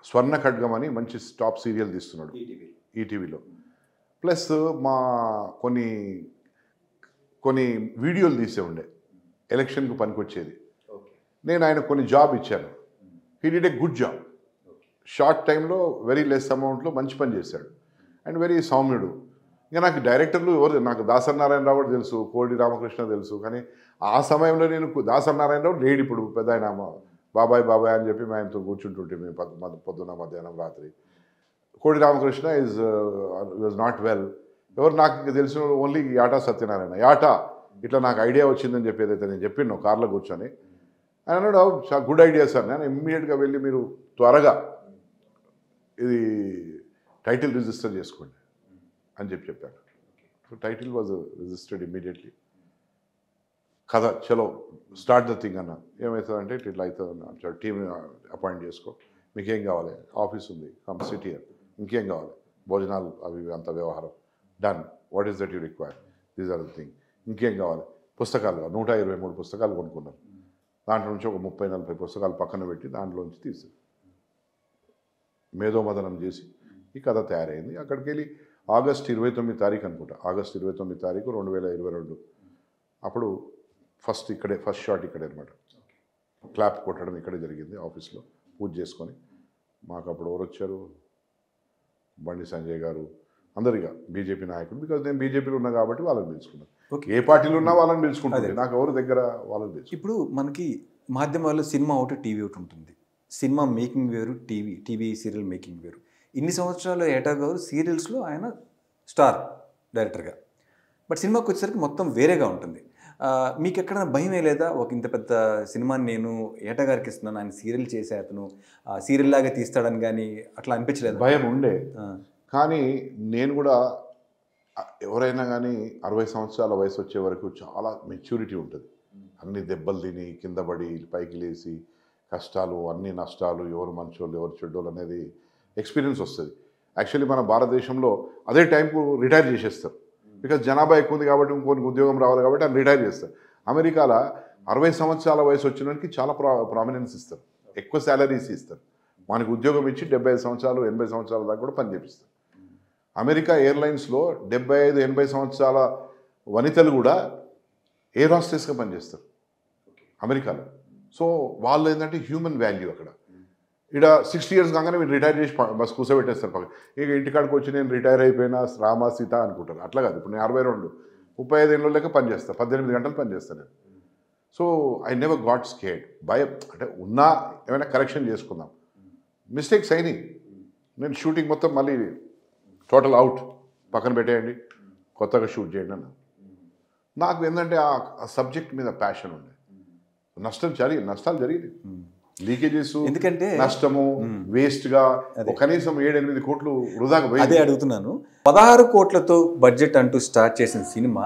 స్వర్ణ ఖడ్గం అని మంచి టాప్ సీరియల్ తీస్తున్నాడు ఈటీవీలో. ప్లస్ మా కొన్ని వీడియోలు తీసే ఉండే, ఎలక్షన్కు పనికొచ్చేది. నేను ఆయన కొన్ని జాబ్ ఇచ్చాను. He did a good job. Short టైంలో వెరీ లెస్ అమౌంట్లో మంచి పని చేశాడు అండ్ వెరీ సౌమ్యుడు. ఇంకా నాకు డైరెక్టర్లు ఎవరు, నాకు దాసరి నారాయణరావు కూడా తెలుసు, కోడి రామకృష్ణ తెలుసు. కానీ ఆ సమయంలో నేను దాసరి నారాయణరావు లేడు. ఇప్పుడు పెద్ద ఆయన బాబాయ్ బాబాయ్ అని చెప్పి ఆయనతో కూర్చుంటుంటే మేము పొద్దున్న మధ్యాహ్నం రాత్రి. కోడి రామకృష్ణ వాజ్ నాట్ వెల్. ఎవరు నాకు ఇంకా తెలిసిన ఓన్లీ యాటా సత్యనారాయణ. యాటా ఇట్లా నాకు ఐడియా వచ్చిందని చెప్పి ఏదైతే నేను చెప్పినో కార్లో కూర్చొని, ఆయన అన్నాడు గుడ్ ఐడియా సార్. నేను ఇమ్మీడియట్గా వెళ్ళి మీరు త్వరగా ఇది టైటిల్ రిజిస్టర్ చేసుకోండి అని చెప్పాను. So title was registered immediately. కథ చలో స్టార్ట్ ద థింగ్ అన్న. ఏమవుతుందంటే ఇట్లా అవుతుంది, టీమ్ అపాయింట్ చేసుకో, మీకేం కావాలి, ఆఫీస్ ఉంది, కమ్ సిట్ హియర్, ఇంకేం కావాలి, భోజనాలు అవి అంత వ్యవహారం done, what is that you require, these are the thing, ఇంకేం కావాలి, పుస్తకాలు 123 పుస్తకాలు కొనుక్కున్నాను. దాంట్లో నుంచి ఒక 30-40 పుస్తకాలు పక్కన పెట్టి దాంట్లోంచి తీసి మేధోమదనం చేసి ఈ కథ తయారైంది. అక్కడికి వెళ్ళి ఆగస్ట్ 29 తారీఖు అనుకుంటా, ఆగస్ట్ 29 తారీఖు 2022. అప్పుడు ఫస్ట్ షాట్ ఇక్కడే అనమాట. క్లాప్ కొట్టడం ఇక్కడే జరిగింది ఆఫీస్లో, పూజ చేసుకొని. మాకు అప్పుడు ఎవరు వచ్చారు, బండి సంజయ్ గారు, అందరిగా బీజేపీ నాయకులు. బికాజ్ నేను బీజేపీలో ఉన్నా కాబట్టి వాళ్ళని పిలుచుకున్నాను. ఏ పార్టీలో ఉన్నా వాళ్ళని పిలుచుకుంటుంది, నాకు ఎవరు దగ్గర వాళ్ళని పిలుచుకుంటాను. ఇప్పుడు మనకి మాధ్యమాల్లో సినిమా ఒకటి, టీవీ ఒకటి ఉంటుంది. సినిమా మేకింగ్ వేరు, టీవీ సీరియల్ మేకింగ్ వేరు. ఇన్ని సంవత్సరాలు ఏటా గారు సీరియల్స్లో ఆయన స్టార్ డైరెక్టర్గా, బట్ సినిమాకి వచ్చేసరికి మొత్తం వేరేగా ఉంటుంది. మీకు ఎక్కడైనా భయం లేదా, ఒక ఇంత పెద్ద సినిమాని నేను ఏటా గారికి ఇస్తున్నాను, ఆయన సీరియల్ చేసే అతను సీరియల్ లాగా తీస్తాడని కానీ అట్లా అనిపించలేదు? భయం ఉండే, కానీ నేను కూడా ఎవరైనా కానీ 60 సంవత్సరాల వయసు వచ్చే వరకు చాలా మెచ్యూరిటీ ఉంటుంది. అన్ని దెబ్బలు తిని కింద పడి పైకి లేచి కష్టాలు, అన్ని నష్టాలు, ఎవరు మంచోళ్ళు ఎవరు చెడ్డోళ్ళు అనేది ఎక్స్పీరియన్స్ వస్తుంది. యాక్చువల్లీ మన భారతదేశంలో అదే టైంకు రిటైర్ చేసేస్తారు. బికాజ్ జనాభా ఎక్కువ ఉంది కాబట్టి, ఇంకొన్ని ఉద్యోగం రావాలి కాబట్టి అని రిటైర్ చేస్తారు. అమెరికాలో 60 సంవత్సరాల వయసు వచ్చినానికి చాలా ప్రామినెన్స్ ఇస్తారు, ఎక్కువ శాలరీస్ ఇస్తారు. మనకు ఉద్యోగం ఇచ్చి 75 సంవత్సరాలు 80 సంవత్సరాల దాకా కూడా పనిచేపిస్తారు. అమెరికా ఎయిర్లైన్స్లో 75-80 సంవత్సరాల వనితలు కూడా ఎయిర్ హాస్టెస్గా పనిచేస్తారు అమెరికాలో. సో వాళ్ళు ఏంటంటే హ్యూమన్ వాల్యూ అక్కడ. ఇక్కడ 60 ఇయర్స్ కాగానే మీరు రిటైర్ చేసి బస్ కూర్చోబెట్టేస్తారు పక్కన. ఇక ఇంటికాడికి వచ్చి నేను రిటైర్ అయిపోయినా రామా సీత అనుకుంటారు. అట్లా కాదు. ఇప్పుడు నేను 62, 35 ఏళ్ళ లెక్క పనిచేస్తాను, 18 గంటలు పనిచేస్తాను నేను. So I never got scared. భయం అంటే ఉన్నా ఏమైనా కరెక్షన్ చేసుకుందాం, మిస్టేక్స్ అయినాయి. నేను షూటింగ్ మొత్తం మళ్ళీ టోటల్ అవుట్, పక్కన పెట్టేయండి, కొత్తగా షూట్ చేయండి అన్న. నాకు ఏంటంటే ఆ సబ్జెక్ట్ మీద ప్యాషన్ ఉండే. నష్టాలు జరిగింది, లీకేజెస్, ఎందుకంటే నష్టము, వేస్ట్గా కనీసం 7-8 కోట్లు వృధాగా పోయింది. అదే అడుగుతున్నాను. 16 కోట్లతో బడ్జెట్ అంటూ స్టార్ట్ చేసిన సినిమా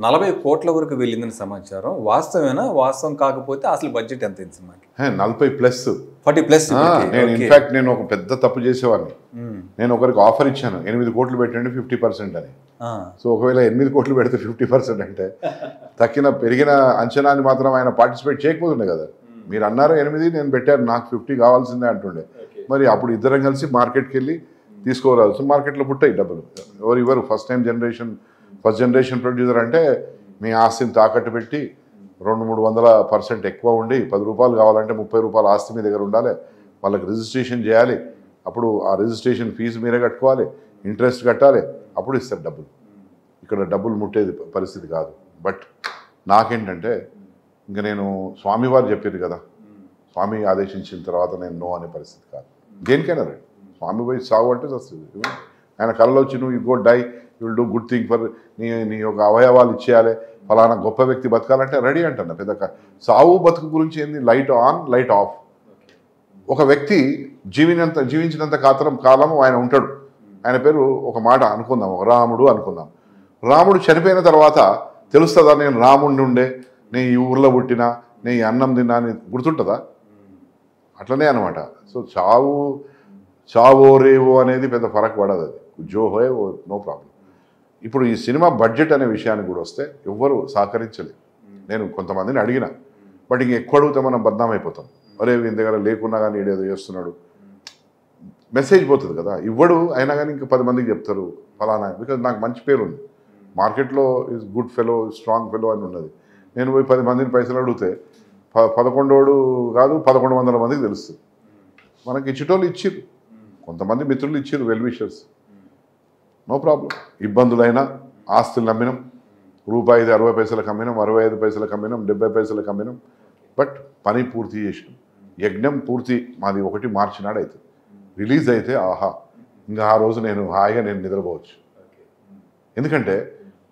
40 కోట్ల వరకు వెళ్ళిందని సమాచారం. వాస్తవేనా? వాస్తవం కాకపోతే అసలు బడ్జెట్ ఎంత అయింది సినిమాకి? 40+. 40+. నేను ఇన్ఫాక్ట్ నేను ఒక పెద్ద తప్పు చేసేవాడిని. నేను ఒకరికి ఆఫర్ ఇచ్చాను, 8 కోట్లు పెట్టండి 50% అని. సో ఒకవేళ 8 కోట్లు పెడితే 50% అంటే తక్కిన పెరిగిన అంచనాన్ని మాత్రం ఆయన పార్టిసిపేట్ చేయకపోతుండే కదా. మీరు అన్నారు 8 నేను పెట్టాను నాకు 50 కావాల్సిందే అంటుండే మరి అప్పుడు ఇద్దరం కలిసి మార్కెట్కి వెళ్ళి తీసుకోరాల్సి మార్కెట్లో పుట్టాయి డబ్బులు ఎవరు ఇవ్వరు ఫస్ట్ జనరేషన్ ప్రొడ్యూసర్ అంటే మీ ఆస్తిని తాకట్టు పెట్టి 200-300% ఎక్కువ ఉండి 10 రూపాయలు కావాలంటే 30 రూపాయల ఆస్తి మీ దగ్గర ఉండాలి వాళ్ళకి రిజిస్ట్రేషన్ చేయాలి అప్పుడు ఆ రిజిస్ట్రేషన్ ఫీజు మీరే కట్టుకోవాలి ఇంట్రెస్ట్ కట్టాలి అప్పుడు ఇస్తారు డబ్బులు ఇక్కడ డబ్బులు ముట్టేది పరిస్థితి కాదు బట్ నాకేంటంటే ఇంకా నేను స్వామివారు చెప్పారు కదా స్వామి ఆదేశించిన తర్వాత నేను నో అనే పరిస్థితి కాదు దేనికైనా రైట్ స్వామి పోయి సాగు అంటే వస్తుంది ఆయన కళ్ళలో వచ్చి నువ్వు you go die you will do good thing for నీ యొక్క అవయవాలు ఇచ్చేయాలి ఫలానా గొప్ప వ్యక్తి బతకాలంటే రెడీ అంటున్నా పెద్ద సావు బతుకు గురించి ఏంది లైట్ ఆన్ లైట్ ఆఫ్ ఒక వ్యక్తి జీవించినంత కాలం ఆయన ఉంటాడు ఆయన పేరు ఒక మాట అనుకుందాం ఒక రాముడు అనుకుందాం రాముడు చనిపోయిన తర్వాత తెలుస్తుందా నేను రాముడిని ఉండే నేను ఈ ఊర్లో పుట్టినా నేను ఈ అన్నం తిన్నా అని గుర్తుంటుందా అట్లనే అనమాట సో చావో రేవో అనేది పెద్ద ఫరక్ పడదు అది జో హోయ్ నో ప్రాబ్లం ఇప్పుడు ఈ సినిమా బడ్జెట్ అనే విషయానికి కూడా వస్తే ఎవ్వరు సహకరించలేదు నేను కొంతమందిని అడిగిన బట్ ఇంక ఎక్కువ అడిగితే మనం బద్నాం అయిపోతాం అరే వీని దగ్గర లేకున్నా కానీ ఈడేదో చేస్తున్నాడు మెసేజ్ పోతుంది కదా ఇవ్వడు అయినా కానీ ఇంకా 10 మందికి చెప్తారు ఫలానా బికాజ్ నాకు మంచి పేరు ఉంది మార్కెట్లో is good fellow strong fellow అని ఉన్నది నేను పోయి 10 మందిని పైసలు అడిగితే 11 కాదు 1100 మందికి తెలుస్తుంది మనకి ఇచ్చేటోళ్ళు ఇచ్చిర్రు కొంతమంది మిత్రులు ఇచ్చిర్రు వెల్ విషర్స్ నో ప్రాబ్లం ఇబ్బందులైనా ఆస్తులు అమ్మినాం రూపాయి 60 పైసలకు అమ్మినాం 65 పైసలకు అమ్మినాం 70 పైసలకు అమ్మినాం బట్ పని పూర్తి చేసినాం యజ్ఞం పూర్తి మాది 1 మార్చి నాడు అవుతుంది రిలీజ్ అయితే ఆహా ఇంకా ఆ రోజు నేను హాయిగా నేను నిద్రపోవచ్చు ఎందుకంటే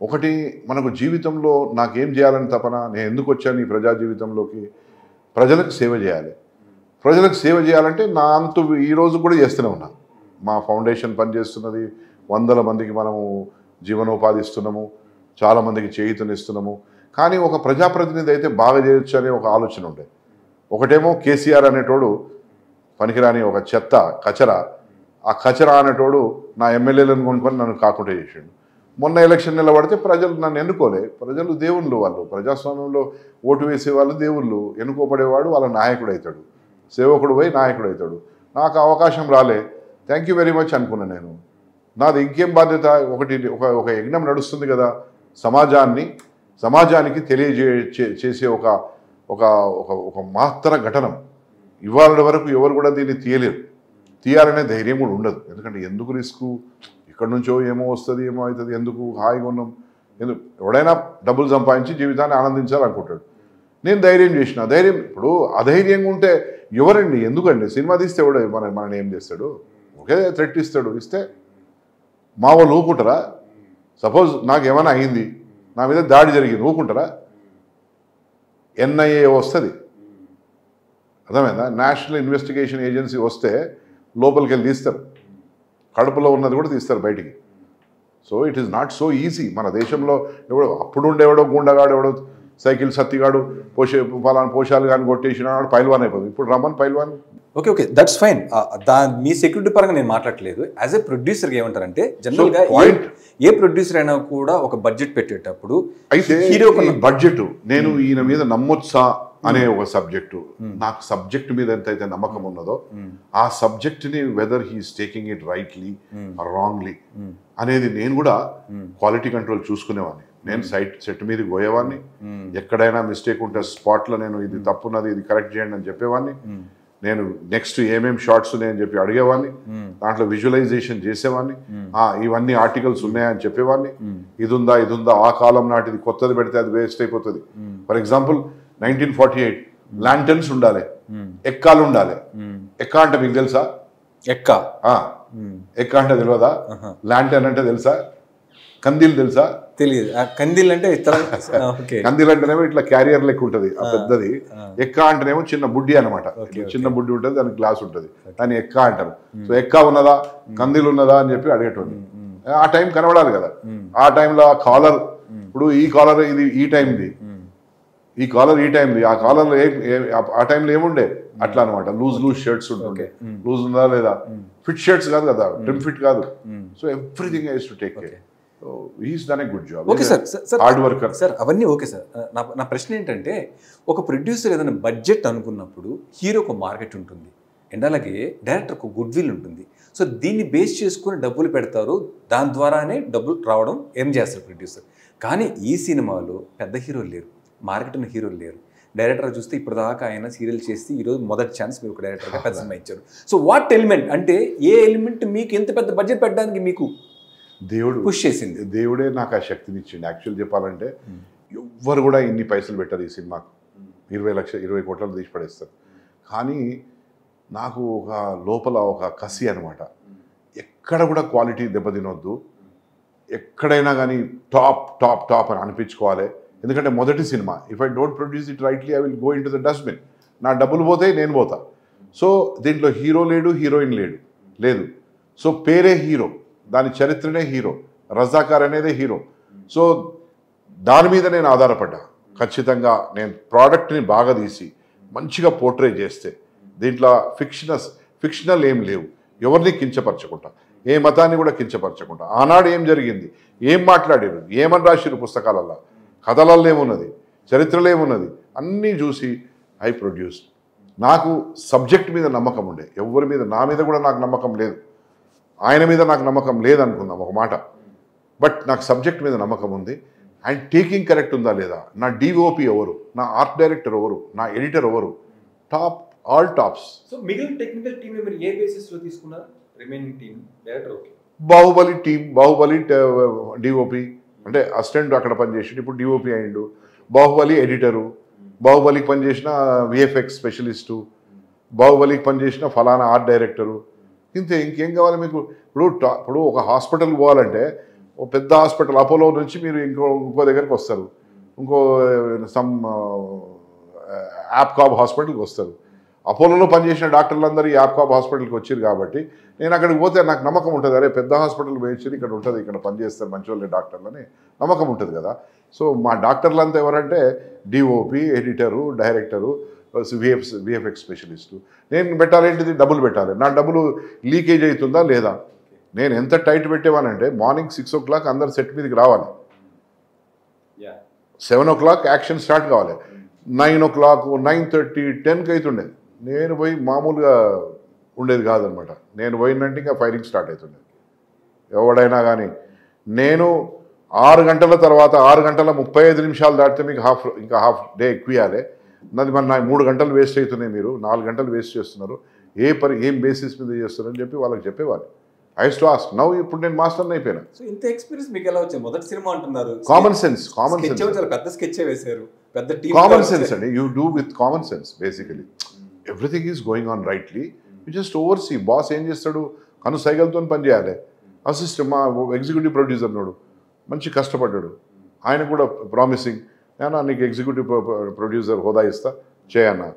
ఒకటి మనకు జీవితంలో నాకేం చేయాలని తపన నేను ఎందుకు వచ్చాను ఈ ప్రజా జీవితంలోకి ప్రజలకు సేవ చేయాలి ప్రజలకు సేవ చేయాలంటే నా అంతు ఈ రోజు కూడా చేస్తూనే ఉన్నా మా ఫౌండేషన్ పనిచేస్తున్నది 100 మందికి మనము జీవనోపాధి ఇస్తున్నాము చాలామందికి చేయూతనిస్తున్నాము కానీ ఒక ప్రజాప్రతినిధి అయితే బాగా చేయొచ్చు అనే ఒక ఆలోచన ఉండే ఒకటేమో కేసీఆర్ అనేటోడు పనికిరాని ఒక చెత్త కచరా ఆ కచరా అనేటోడు నా ఎమ్మెల్యేలను కొనుక్కొని నన్ను కాకుండా చేసాడు మొన్న ఎలక్షన్ నిలబడితే ప్రజలు నన్ను ఎన్నుకోలే ప్రజలు దేవుళ్ళు వాళ్ళు ప్రజాస్వామ్యంలో ఓటు వేసే వాళ్ళు దేవుళ్ళు ఎన్నుకోబడేవాడు వాళ్ళ నాయకుడు అవుతాడు సేవకుడు పోయి నాయకుడు అవుతాడు నాకు అవకాశం రాలే థ్యాంక్ యూ వెరీ మచ్ అనుకున్నాను నేను నాది ఇంకేం బాధ్యత ఒక యజ్ఞం నడుస్తుంది కదా సమాజానికి చేసే ఒక మహత్తర ఘటనం ఇవాళ వరకు ఎవరు కూడా దీన్ని తీయాలనే ధైర్యం కూడా ఉండదు ఎందుకంటే ఎందుకు రిస్కు ఇక్కడ నుంచో ఏమో వస్తుంది ఏమో అవుతుంది ఎందుకు హాయిగా ఉన్నాం ఎవడైనా డబ్బులు సంపాదించి జీవితాన్ని ఆనందించాలనుకుంటాడు నేను ధైర్యం చేసిన ధైర్యం ఇప్పుడు అధైర్యంగా ఉంటే ఎవరండి ఎందుకండి సినిమా తీస్తే ఎవడో మనని ఏం చేస్తాడు ఒకే థ్రెట్ ఇస్తాడు ఇస్తే మా వాళ్ళు ఊకుంటారా సపోజ్ నాకు ఏమైనా అయింది నా మీద దాడి జరిగింది ఊకుంటారా ఎన్ఐఏ వస్తుంది అర్థమైందా నేషనల్ ఇన్వెస్టిగేషన్ ఏజెన్సీ వస్తే లోపలికి వెళ్ళి తీస్తారు కడుపులో ఉన్నది కూడా తీస్తారు బయటికి so it is not so easy మన దేశంలో ఎవడో అప్పుడుండేవాడో గుండగాడు ఎవడో సైకిల్ సత్తిగాడు ఫలానా పోషాలు కానీ కొట్టేసిన పైల్వాన్ అయిపోతుంది ఇప్పుడు రమ్మని పైల్వాన్ ఓకే దట్స్ ఫైన్ మీ సెక్యూరిటీ పరంగా నేను మాట్లాడలేదు యాజ్ ఎ ప్రొడ్యూసర్ ఏమంటారంటే జనరల్గా ఏ ప్రొడ్యూసర్ అయినా కూడా ఒక బడ్జెట్ పెట్టేటప్పుడు అయితే బడ్జెట్ నేను ఈయన మీద నమ్మొచ్చా అనే ఒక సబ్జెక్టు నాకు సబ్జెక్ట్ మీద ఎంతైతే నమ్మకం ఉన్నదో ఆ సబ్జెక్ట్ ని whether he is taking it rightly or wrongly అనేది నేను కూడా క్వాలిటీ కంట్రోల్ చూసుకునేవాడిని నేను సెట్ మీదకి పోయేవాడిని ఎక్కడైనా మిస్టేక్ ఉంటే స్పాట్లో నేను ఇది తప్పున్నది ఇది కరెక్ట్ చేయండి అని చెప్పేవాడిని నేను నెక్స్ట్ ఏమేమి షార్ట్స్ ఉన్నాయని చెప్పి అడిగేవాడిని దాంట్లో విజువలైజేషన్ చేసేవాడిని ఇవన్నీ ఆర్టికల్స్ ఉన్నాయని చెప్పేవాడిని ఇది ఉందా ఆ కాలం నాటిది కొత్తది పెడితే అది వేస్ట్ అయిపోతుంది ఫర్ ఎగ్జాంపుల్ 1948 ల్యాంటర్న్స్ ఉండాలి ఎక్కాలు ఉండాలి ఎక్క అంటే మీకు తెలుసా ఎక్క అంటే తెలియదా ల్యాంటర్న్ అంటే తెలుసా కందీల్ తెలుసా తెలియదు కందీల్ అంటే కందీల్ అంటేనేమో ఇట్లా క్యారియర్ లెక్క ఉంటుంది ఆ పెద్దది ఎక్క అంటేనేమో చిన్న బుడ్డి అనమాట చిన్న బుడ్డి ఉంటుంది దానికి గ్లాస్ ఉంటుంది దాన్ని ఎక్క అంటారు సో ఎక్క ఉన్నదా కందీల్ ఉన్నదా అని చెప్పి అడిగేటోంది ఆ టైం కనబడాలి కదా ఆ టైంలో ఆ కాలర్ ఇప్పుడు ఈ కాలర్ ఇది ఈ టైంది ఈ కాలర్ ఈ టైంది ఆ కాలర్లో ఆ టైంలో ఏముండే అట్లా అనమాట లూజ్ షర్ట్స్ ఉంటుండే లూజ్ ఉందా లేదా ఫిట్ షర్ట్స్ కాదు కదా ట్రిమ్ ఫిట్ కాదు so everything I use to take care he's done a good job. Okay sir, hard worker sir, అవన్నీ ఓకే సార్. నా ప్రశ్న ఏంటంటే, ఒక ప్రొడ్యూసర్ ఏదైనా బడ్జెట్ అనుకున్నప్పుడు హీరోకు మార్కెట్ ఉంటుంది అండ్ అలాగే డైరెక్టర్కు గుడ్ విల్ ఉంటుంది. సో దీన్ని బేస్ చేసుకుని డబ్బులు పెడతారు, దాని ద్వారానే డబ్బులు రావడం ఏం చేస్తారు ప్రొడ్యూసర్. కానీ ఈ సినిమాలో పెద్ద హీరోలు లేరు, మార్కెట్ ఉన్న హీరోలు లేరు. డైరెక్టర్ చూస్తే ఇప్పటిదాకా ఆయన సీరియల్ చేసి ఈరోజు మొదటి ఛాన్స్ మీరు ఒక డైరెక్టర్గా పెద్ద సినిమా ఇచ్చారు. సో వాట్ ఎలిమెంట్ అంటే ఏ ఎలిమెంట్ మీకు ఎంత పెద్ద బడ్జెట్ పెట్టడానికి మీకు దేవుడు పుష్ చేసింది? దేవుడే నాకు ఆ శక్తిని ఇచ్చింది. యాక్చువల్ చెప్పాలంటే ఎవ్వరు కూడా ఇన్ని పైసలు పెట్టారు ఈ సినిమాకు. 20 కోట్లను తీసి పడేస్తారు. కానీ నాకు ఒక లోపల ఒక కసి అనమాట. ఎక్కడ కూడా క్వాలిటీ దెబ్బతినొద్దు, ఎక్కడైనా కానీ టాప్ టాప్ టాప్ అని అనిపించుకోవాలి. ఎందుకంటే మొదటి cinema, if I don't produce it rightly I will go in to the dustbin. నా డబ్బులు పోతే నేను పోతా. సో దీంట్లో హీరో లేడు, హీరోయిన్ లేదు. సో పేరే హీరో, దాని చరిత్రనే హీరో, రజాకార్ అనేదే హీరో. సో దాని మీద నేను ఆధారపడ్డా. ఖచ్చితంగా నేను ప్రోడక్ట్ని బాగా తీసి మంచిగా పోర్ట్రే చేస్తే, దీంట్లో ఫిక్షనల్ ఏం లేవు, ఎవరిని కించపరచకుండా, ఏ మతాన్ని కూడా కించపరచకుండా, ఆనాడు ఏం జరిగింది, ఏం మాట్లాడారు, ఏమని రాసిరు పుస్తకాలలో, కథలలో ఏమున్నది, చరిత్రలో ఏమున్నది, అన్నీ చూసి ఐ ప్రొడ్యూస్. నాకు సబ్జెక్ట్ మీద నమ్మకం ఉండే, ఎవరి మీద, నా మీద కూడా నాకు నమ్మకం లేదు, ఆయన మీద నాకు నమ్మకం లేదనుకుందాం ఒక మాట, బట్ నాకు సబ్జెక్ట్ మీద నమ్మకం ఉంది. అండ్ టేకింగ్ కరెక్ట్ ఉందా లేదా, నా డిఓపి ఎవరు, నా ఆర్ట్ డైరెక్టర్ ఎవరు, నా ఎడిటర్ ఎవరు, టాప్, ఆల్ టాప్స్. సో మిగిలిన టెక్నికల్ టీమ్ మీరు ఏ బేసిస్లో తీసుకున్నారు? Remaining team director okay, Baahubali team, Baahubali DOP అంటే అసిస్టెంట్ అక్కడ పనిచేసి ఇప్పుడు డిఓపి అయిండు, బాహుబలి ఎడిటరు, బాహుబలికి పనిచేసిన విఎఫ్ఎక్స్ స్పెషలిస్టు, బాహుబలికి పనిచేసిన ఫలానా ఆర్ట్ డైరెక్టరు. ఇంకేం కావాలి మీకు? ఇప్పుడు ఒక హాస్పిటల్కి పోవాలంటే, ఓ పెద్ద హాస్పిటల్ అపోలో నుంచి మీరు ఇంకో దగ్గరికి వస్తారు, ఇంకో సమ్ యాప్కాబ్ హాస్పిటల్కి వస్తారు. అపోలోలో పనిచేసిన డాక్టర్లందరూ ఈ యాప్కాబ్ హాస్పిటల్కి వచ్చారు కాబట్టి నేను అక్కడికి పోతే నాకు నమ్మకం ఉంటుంది, అరే పెద్ద హాస్పిటల్ పోయించి ఇక్కడ ఉంటుంది, ఇక్కడ పనిచేస్తారు మంచి వాళ్ళే డాక్టర్లని నమ్మకం ఉంటుంది కదా. సో మా డాక్టర్లంతా ఎవరంటే DOP, editor, director, VFX specialist. నేను పెట్టాలేంటిది, డబ్బులు పెట్టాలి. నా డబ్బులు లీకేజ్ అవుతుందా లేదా? నేను ఎంత టైట్ పెట్టేవానంటే మార్నింగ్ 6 o'clock అందరు సెట్ మీదకి రావాలి, 7 o'clock యాక్షన్ స్టార్ట్ కావాలి, 9 o'clock 9:30 10కి అవుతుండేది. నేను పోయి మామూలుగా ఉండేది కాదనమాట. నేను పోయినంటే ఇంకా ఫైరింగ్ స్టార్ట్ అవుతుండేది ఎవడైనా కానీ. నేను 6 గంటల తర్వాత 6 గంటల 35 నిమిషాలు దాటితే మీకు ఇంకా హాఫ్ డే ఎక్కువ ఇవ్వాలి. నాది మన 3 గంటలు వేస్ట్ అవుతున్నాయి, మీరు 4 గంటలు వేస్ట్ చేస్తున్నారు, ఏం బేసిస్ మీద చేస్తున్నారని చెప్పి వాళ్ళకి చెప్పేవాళ్ళు. I to ask. నౌ ఇప్పుడు నేను మాస్టర్ని అయిపోయినా. సో ఇంత ఎక్స్పీరియన్స్ మీకు ఎలా వచ్చింది? మొదటి సినిమా అంటున్నారు, కామన్ సెన్స్ పెద్ద స్కెచ్ వేశారు, పెద్ద టీమ్. కామన్ సెన్స్ అండి, you do with common sense. Basically everything is going on rightly, you just overseas. Boss ఏం చేస్తాడు, కను సైకిల్తో పనిచేయాలి. అసిస్టెంట్ మా ఎగ్జిక్యూటివ్ ప్రొడ్యూసర్ నోడు మంచి కష్టపడ్డాడు, ఆయన కూడా ప్రామిసింగ్, ఏనా నీకు ఎగ్జిక్యూటివ్ ప్రొడ్యూసర్ హోదా ఇస్తా చేయన్నా.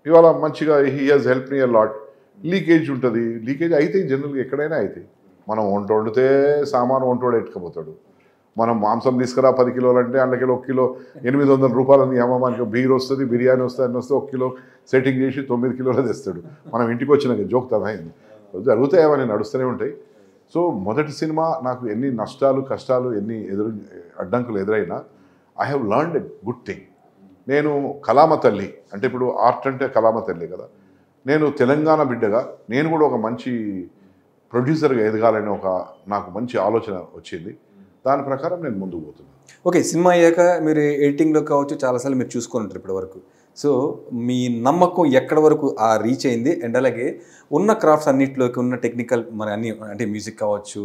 ఇవాళ మంచిగా he has help me a lot. Leakage ఉంటుంది, లీకేజ్ అయితే జనరల్గా ఎక్కడైనా అవుతాయి. మనం వండితే సామాను వంటోడు ఎట్టుకపోతాడు. మనం మాంసం తీసుకురా 10 కిలోలు అంటే అందులో 1 కిలో 800 రూపాయలు అమ్మమానికి బీర్ వస్తుంది, బిర్యానీ వస్తుంది, అన్నీ వస్తే 1 కిలో సెట్టింగ్ చేసి 9 కిలోలు తెస్తాడు. మనం ఇంటికి వచ్చినాక జోక్తమైంది జరుగుతాయి, అవన్నీ నడుస్తూనే ఉంటాయి. సో మొదటి సినిమా నాకు ఎన్ని నష్టాలు కష్టాలు ఎన్ని అడ్డంకులు ఎదురైనా I have learned a good thing. నేను కలామ తల్లి అంటే ఇప్పుడు ఆర్ట్ అంటే కలామ తల్లి కదా, నేను తెలంగాణ బిడ్డగా నేను కూడా ఒక మంచి ప్రొడ్యూసర్గా ఎదగాలని నాకు మంచి ఆలోచన వచ్చింది. దాని ప్రకారం నేను ముందుకు పోతున్నాను. ఓకే, సినిమా అయ్యాక మీరు ఎడిటింగ్లో కావచ్చు చాలాసార్లు మీరు చూసుకొని ఉంటారు ఇప్పటి వరకు. సో మీ నమ్మకం ఎక్కడి వరకు రీచ్ అయింది? అండ్ అలాగే ఉన్న క్రాఫ్ట్స్ అన్నింటిలోకి ఉన్న టెక్నికల్ మరి అన్ని అంటే మ్యూజిక్ కావచ్చు,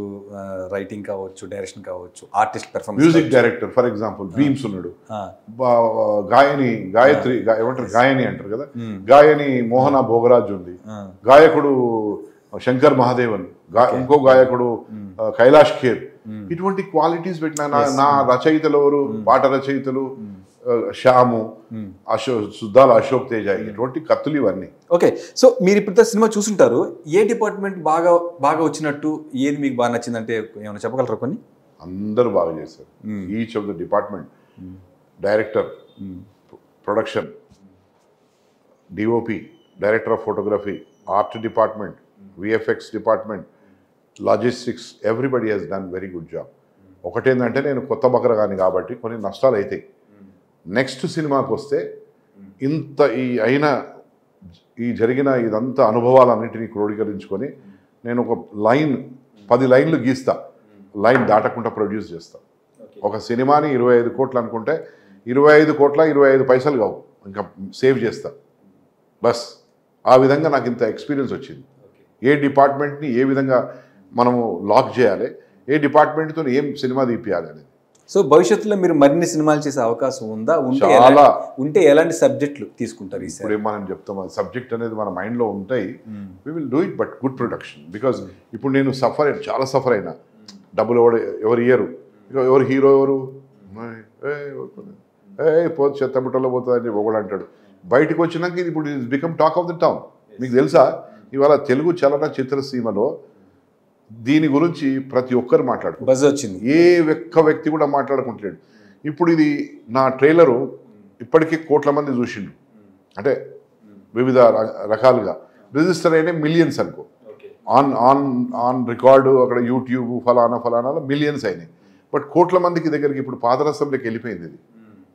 రైటింగ్ కావచ్చు, డైరెక్షన్ కావచ్చు, artist performance. Music director for example Bheems ఉన్నాడు, గాయత్రి ఏమంటారు గాయని అంటారు కదా, గాయని మోహన భోగరాజ్ ఉంది, గాయకుడు శంకర్ మహాదేవన్, ఇంకో గాయకుడు కైలాష్ ఖేర్. ఇటువంటి క్వాలిటీస్ పెట్టిన నా రచయితలు ఎవరు, పాట రచయితలు శ్యాము, సుద్దాల అశోక్ తేజ, ఇటువంటి కత్తులు ఇవన్నీ. ఓకే, సో మీరు ఇప్పుడు సినిమా చూసుంటారు, ఏ డిపార్ట్మెంట్ బాగా వచ్చినట్టు, ఏది మీకు బాగా నచ్చిందంటే ఏమైనా చెప్పగలరా? కొన్ని అందరూ బాగా చేశారు. Each of the department, director, production, DOP, director of photography, art department, VFX department, logistics everybody has done very good job. ఒకటేంటంటే నేను కొత్త బకరగాని కాబట్టి కొన్ని నష్టాలు అవుతాయి. నెక్స్ట్ సినిమాకి వస్తే ఇంత ఈ జరిగిన ఇదంతా అనుభవాలన్నింటినీ క్రోడీకరించుకొని నేను ఒక 10 లైన్లు గీస్తా, లైన్ దాటకుండా ప్రొడ్యూస్ చేస్తా. ఒక సినిమాని 25 కోట్లు అనుకుంటే 25 కోట్ల 25 పైసలు కావు, ఇంకా సేవ్ చేస్తా బస్. ఆ విధంగా నాకు ఇంత ఎక్స్పీరియన్స్ వచ్చింది. ఏ డిపార్ట్మెంట్ని ఏ విధంగా మనము లాక్ చేయాలి, ఏ డిపార్ట్మెంట్తో ఏం సినిమా తీపియాలి అనేది. సో భవిష్యత్తులో మీరు మరిన్ని సినిమాలు చేసే అవకాశం ఉందా? ఉంటే ఎలాంటి సబ్జెక్టులు తీసుకుంటారు? ఇప్పుడు మనం చెప్తాం సబ్జెక్ట్ అనేది మన మైండ్లో ఉంటాయి, we will do it, but good production. Because ఇప్పుడు నేను చాలా సఫర్ అయినా. డబ్బులు ఎవరు ఇయ్యరు, ఎవరు హీరో ఎవరు పోతే చెత్తబుట్టలో పోతుందని ఒకడు అంటాడు. బయటకు వచ్చినాక ఇది ఇప్పుడు it's become talk of the town. మీకు తెలుసా ఇవాళ తెలుగు చలన చిత్రసీమలో దీని గురించి ప్రతి ఒక్కరు మాట్లాడుకుంటారు. బజ్ వచ్చింది, ఏ ఒక్క వ్యక్తి కూడా మాట్లాడుకుంటలేడు. ఇప్పుడు ఇది నా ట్రైలరు ఇప్పటికీ కోట్ల మంది చూసిండు, అంటే వివిధ రకాలుగా రిజిస్టర్ అయిన మిలియన్స్ అనుకో. ఆన్ రికార్డు అక్కడ యూట్యూబ్ ఫలానాలో మిలియన్స్ అయినాయి. బట్ కోట్ల మందికి దగ్గరికి ఇప్పుడు పాదరసంలోకి వెళ్ళిపోయింది.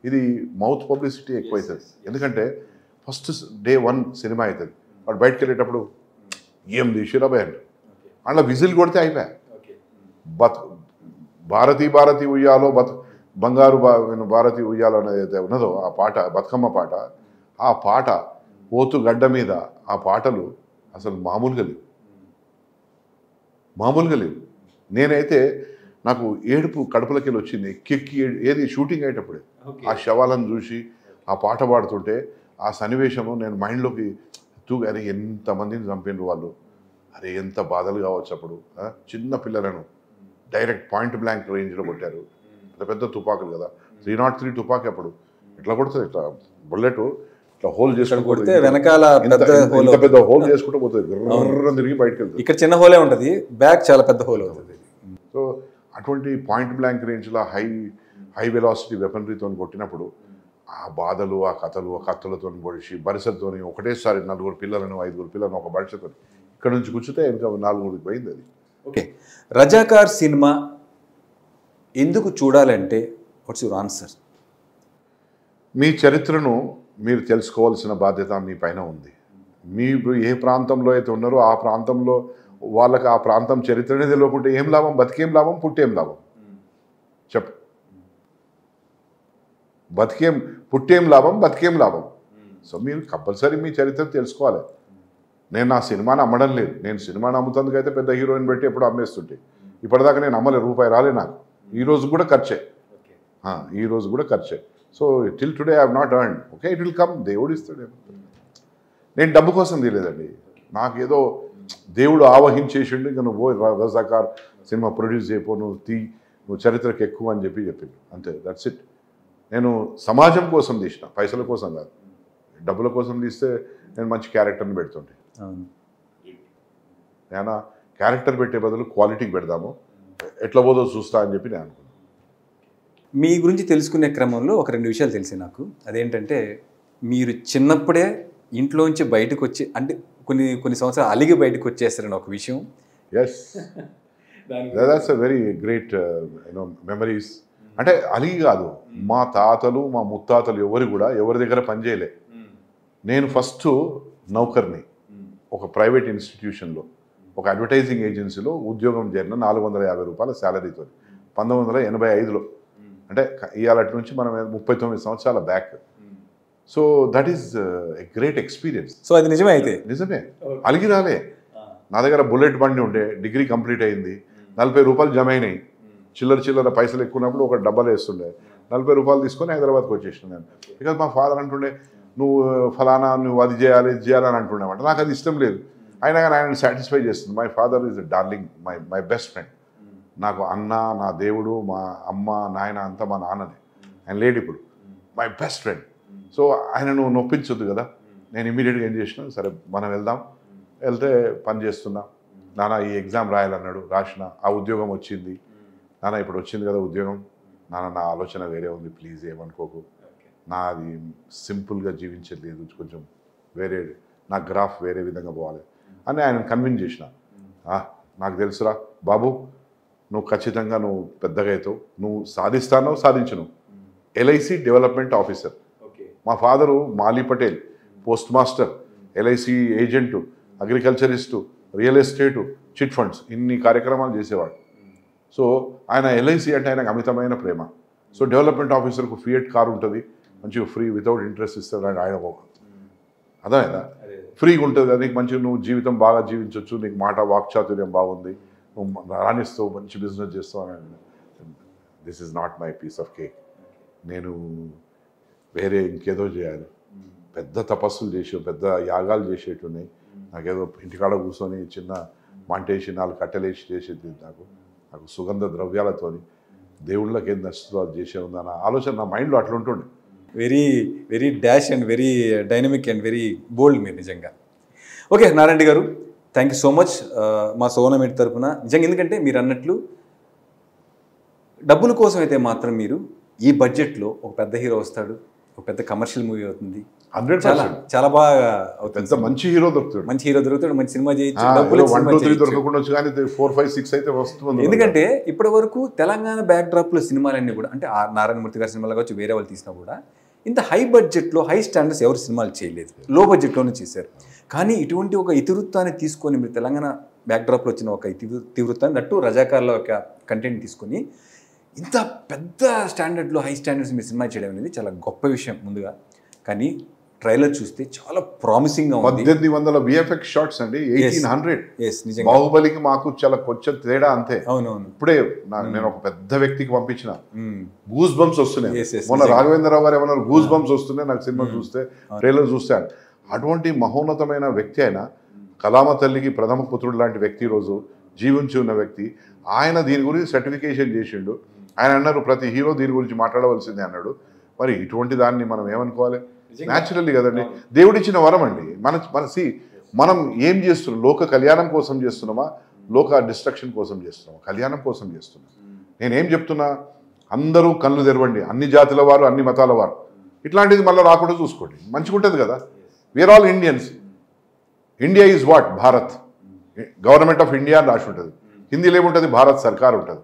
ఇది మౌత్ పబ్లిసిటీ ఎక్కువ అవుతుంది. ఎందుకంటే ఫస్ట్ డే 1 సినిమా అవుతుంది, వాడు బయటకు వెళ్ళేటప్పుడు ఏం తీసిరా భయండి అట్లా విజిల్ కొడితే అయిపోయా. భారతి ఉయ్యాలో బంగారు భారతి ఉయ్యాలో అనేది అయితే ఉన్నదో ఆ పాట, బతుకమ్మ పాట, ఆ పాట పోతు గడ్డ మీద ఆ పాటలు అసలు మామూలుగా లేవు. నేనైతే నాకు ఏడుపు కడుపులకి వెళ్ళి వచ్చింది, ఎక్కి ఏది షూటింగ్ అయ్యేటప్పుడే ఆ శవాలను చూసి ఆ పాట పాడుతుంటే ఆ సన్నివేశము నేను మైండ్లోకి అరే ఎంతమందిని చంపినారు వాళ్ళు, అరే ఎంత బాధలు కావచ్చు. అప్పుడు చిన్న పిల్లలను డైరెక్ట్ పాయింట్ బ్లాంక్ రేంజ్లో కొట్టారు, పెద్ద తుపాకులు కదా, 303 తుపాకి. అప్పుడు ఇట్లా కొడుతుంది, ఇట్లా బుల్లెట్ ఇట్లా హోల్ చేసుకుంటూ కొడితే వెనకాల పెద్ద హోల్ చేసుకుంటూ పోతుంది, గుర్రం తిరిగి బయటకు వెళ్తుంది. ఇక్కడ చిన్న హోలే ఉంటుంది, బ్యాక్ చాలా పెద్ద హోల్ అవుతుంది. సో అటువంటి పాయింట్ బ్లాంక్ రేంజ్లో హై వెలాసిటీ వెపనరీతో కొట్టినప్పుడు ఆ బాధలు, ఆ కథలు, ఆ కత్తులతో పొడిచి బరిసలతో ఒకటేసారి 4 పిల్లలను 5 పిల్లలను ఒక బరిసతో ఇక్కడ నుంచి కూర్చుతే ఇంకా 4 పోయింది అది. ఓకే, రజాకార్ సినిమా ఎందుకు చూడాలంటే వాట్స్ యువర్ ఆన్సర్? మీ చరిత్రను మీరు తెలుసుకోవాల్సిన బాధ్యత మీ పైన ఉంది. మీరు ఏ ప్రాంతంలో అయితే ఉన్నారో ఆ ప్రాంతంలో వాళ్ళకి ఆ ప్రాంతం చరిత్రనే తెలియకుంటే ఏం లాభం? బతికేం లాభం, పుట్టేం లాభం? చెప్పు. పుట్టేం లాభం, బతికేం లాభం? సో మీరు కంపల్సరీ మీ చరిత్ర తెలుసుకోవాలి. నేను నా సినిమాని అమ్మడం లేదు, నేను సినిమాని అమ్ముతందుకైతే పెద్ద హీరోయిన్ పెట్టి ఎప్పుడు అమ్మేస్తుంటే, ఇప్పటిదాకా నేను అమ్మలే, రూపాయి రాలే నాకు. ఈ రోజు కూడా ఖర్చే. So till today I have not earned. Okay, it will come, దేవుడు ఇస్తాడు. నేను డబ్బు కోసం తీయలేదండి, నాకేదో దేవుడు ఆవహించేసిండు, ఇంకా నువ్వు రజాకార్ సినిమా ప్రొడ్యూస్ చేయపో, నువ్వు చరిత్రకు ఎక్కువ అని చెప్పిండు అంతే, దట్స్ ఇట్. నేను సమాజం కోసం తీసిన, పైసల కోసం కాదు. డబ్బుల కోసం తీస్తే నేను మంచి క్యారెక్టర్ని పెడుతుంటే, నేను క్యారెక్టర్ పెట్టే బదులు క్వాలిటీకి పెడదాము, ఎట్లా పోదో చూస్తా అని చెప్పి నేను అనుకున్నాను. మీ గురించి తెలుసుకునే క్రమంలో ఒక 2 విషయాలు తెలిసి నాకు. అదేంటంటే మీరు చిన్నప్పుడే ఇంట్లోంచి బయటకు వచ్చి, అంటే కొన్ని సంవత్సరాలు అలిగి బయటకు వచ్చేస్తారని ఒక విషయం. Yes, that's a very great memories. అంటే అలిగి కాదు, మా తాతలు మా ముత్తాతలు ఎవరి దగ్గర పనిచేయలే. నేను ఫస్ట్ నౌకర్ని ఒక ప్రైవేట్ ఇన్స్టిట్యూషన్లో, ఒక అడ్వర్టైజింగ్ ఏజెన్సీలో ఉద్యోగం చేరిన 450 రూపాయల శాలరీతో 1985లో. అంటే ఇవాళ నుంచి మనం 39 సంవత్సరాల back. So that is a great experience. So అది నిజమే, అయితే నిజమే, అలిగి రాలే. నా దగ్గర బుల్లెట్ బండి ఉండే, డిగ్రీ కంప్లీట్ అయింది, 40 రూపాయలు జమ అయినాయి. చిల్లర పైసలు ఎక్కువ ఉన్నప్పుడు ఒక డబ్బాలు వేస్తుండే, 40 రూపాయలు తీసుకొని హైదరాబాద్కి వచ్చేసిన నేను. బికాజ్ మా ఫాదర్ అంటుండే, నువ్వు ఫలానా నువ్వు అది చేయాలి ఇది చేయాలని అంటుండేమాట. నాకు అది ఇష్టం లేదు, అయినా కానీ ఆయన సాటిస్ఫై చేస్తుంది. My father is darling, my best friend. నాకు అన్న, నా దేవుడు, మా అమ్మ నాయన అంతా మా నాన్ననే. ఆయన లేడు ఇప్పుడు, మై బెస్ట్ ఫ్రెండ్. సో ఆయనను నొప్పించొద్దు కదా. నేను ఇమీడియట్గా ఏం చేసిన, సరే మనం వెళ్తే పని చేస్తున్నా. నాన్న ఈ ఎగ్జామ్ రాయాలన్నాడు, రాసిన, ఆ ఉద్యోగం వచ్చింది. నాన్న ఇప్పుడు వచ్చింది కదా ఉద్యోగం, నాన్న నా ఆలోచన వేరే ఉంది, ప్లీజ్ ఏమనుకోకు, నాది సింపుల్గా జీవించలేదు, కొంచెం వేరే, నా గ్రాఫ్ వేరే విధంగా పోవాలి అని ఆయన కన్విన్స్ చేసిన. నాకు తెలుసురా బాబు, నువ్వు ఖచ్చితంగా నువ్వు పెద్దగా అవుతావు, నువ్వు సాధిస్తానో సాధించను. LIC development officer. మా ఫాదరు మాలీ పటేల్, post master, LIC agent, agriculturist, real estate, chit funds, ఇన్ని కార్యక్రమాలు చేసేవాడు. సో ఆయన ఎల్ఐసి అంటే ఆయనకు అమితమైన ప్రేమ. సో డెవలప్మెంట్ ఆఫీసర్కు ఫియట్ కార్ ఉంటుంది, మంచిగా ఫ్రీ వితౌట్ ఇంట్రెస్ట్ ఇస్తారు. ఆయన అర్థమైందా? ఫ్రీగా ఉంటుంది కదా, నీకు మంచిగా నువ్వు జీవితం బాగా జీవించవచ్చు, నీకు మాట వాక్చాతుర్యం బాగుంది, నువ్వు రాణిస్తావు, మంచి బిజినెస్ చేస్తావు అని. This is not my piece of cake. నేను వేరే ఇంకేదో చేయాలి, పెద్ద తపస్సులు చేసే, పెద్ద యాగాలు చేసేటున్నాయి. నాకేదో ఇంటికాడ కూర్చొని చిన్న మంటేసి 4 కట్టెలేసి చేసేది నాకు సుగంధ ద్రవ్యాలతోని దేవుళ్ళకి ఏం నచ్చుతుందో అది చేసే ఉందన్న ఆలోచన నా మైండ్లో అట్లా ఉంటుండే. Very very dash and very dynamic and very bold మీరు నిజంగా. Okay Narayana Reddy garu, thank you so much మా సోనా మీడియా తరఫున నిజంగా. ఎందుకంటే మీరు అన్నట్లు డబ్బుల కోసం అయితే మాత్రం మీరు ఈ బడ్జెట్లో ఒక పెద్ద హీరో వస్తాడు, ఒక పెద్ద కమర్షియల్ మూవీ అవుతుంది, 100% చాలా బాగా అవుతుంది, మంచి హీరో దొరుకుతాడు, మంచి సినిమా చేయొచ్చు, 1, 2, 3 దొరకకుండా కానీ 4, 5, 6 అయితే వస్తుంది. ఎందుకంటే ఇప్పటి వరకు తెలంగాణ బ్యాక్ డ్రాప్లో సినిమాలన్నీ కూడా, అంటే నారాయణమూర్తి గారి సినిమాలు కావచ్చు, వేరే వాళ్ళు తీసినా కూడా ఇంత హై బడ్జెట్లో హై స్టాండర్డ్స్ ఎవరు సినిమాలు చేయలేదు, లో బడ్జెట్లోనే చేశారు. కానీ ఇటువంటి ఒక ఇతివృత్తాన్ని తీసుకొని మీరు తెలంగాణ బ్యాక్ డ్రాప్లో వచ్చిన ఒక ఇతివృత్తాన్ని నట్టు రజాకార్ల యొక్క కంటెంట్ తీసుకొని ఇంత పెద్ద స్టాండర్డ్లో హై స్టాండర్డ్స్ మీరు సినిమా చేయడం అనేది చాలా గొప్ప విషయం ముందుగా. కానీ ట్రైలర్ చూస్తే చాలా ప్రామిసింగ్గా ఉంది. 1800 VFX షాట్స్ అండి, 1800. బాహుబలికి మాకు చాలా కొంచెం తేడా అంతే. అవునవును. ఇప్పుడే నేను ఒక పెద్ద వ్యక్తికి పంపించిన గూస్ బంప్స్ వస్తున్నాయి. మొన్న రాఘవేంద్రరావు గారు ఏమన్నారు, గూస్ బంప్స్ వస్తున్నాయి నాకు సినిమా చూస్తే, ట్రైలర్ చూస్తే. అటువంటి మహోన్నతమైన వ్యక్తి ఆయన, కలామ తల్లికి ప్రథమ పుత్రుడు లాంటి వ్యక్తి, ఈరోజు జీవించి ఉన్న వ్యక్తి. ఆయన దీని గురించి సర్టిఫికేషన్ చేసిండు. ఆయన అన్నారు ప్రతి హీరో దీని గురించి మాట్లాడవలసిందే అన్నాడు. మరి ఇటువంటి దాన్ని మనం ఏమనుకోవాలి? న్యాచురల్లీ కదండి, దేవుడిచ్చిన వరం అండి. మనం ఏం చేస్తున్నాం? లోక కళ్యాణం కోసం చేస్తున్నామా, లోక డిస్ట్రక్షన్ కోసం చేస్తున్నామా? కళ్యాణం కోసం చేస్తున్నాం. నేనేం చెప్తున్నా, అందరూ కళ్ళు తెరవండి, అన్ని జాతుల వారు, అన్ని మతాల వారు. ఇట్లాంటిది మళ్ళీ రాకుండా చూసుకోండి, మంచిగా ఉంటుంది కదా. We are all Indians. India is what? Bharat. Government of India అని రాసి ఉంటుంది. హిందీలో ఏముంటుంది? భారత్ సర్కార్ ఉంటుంది.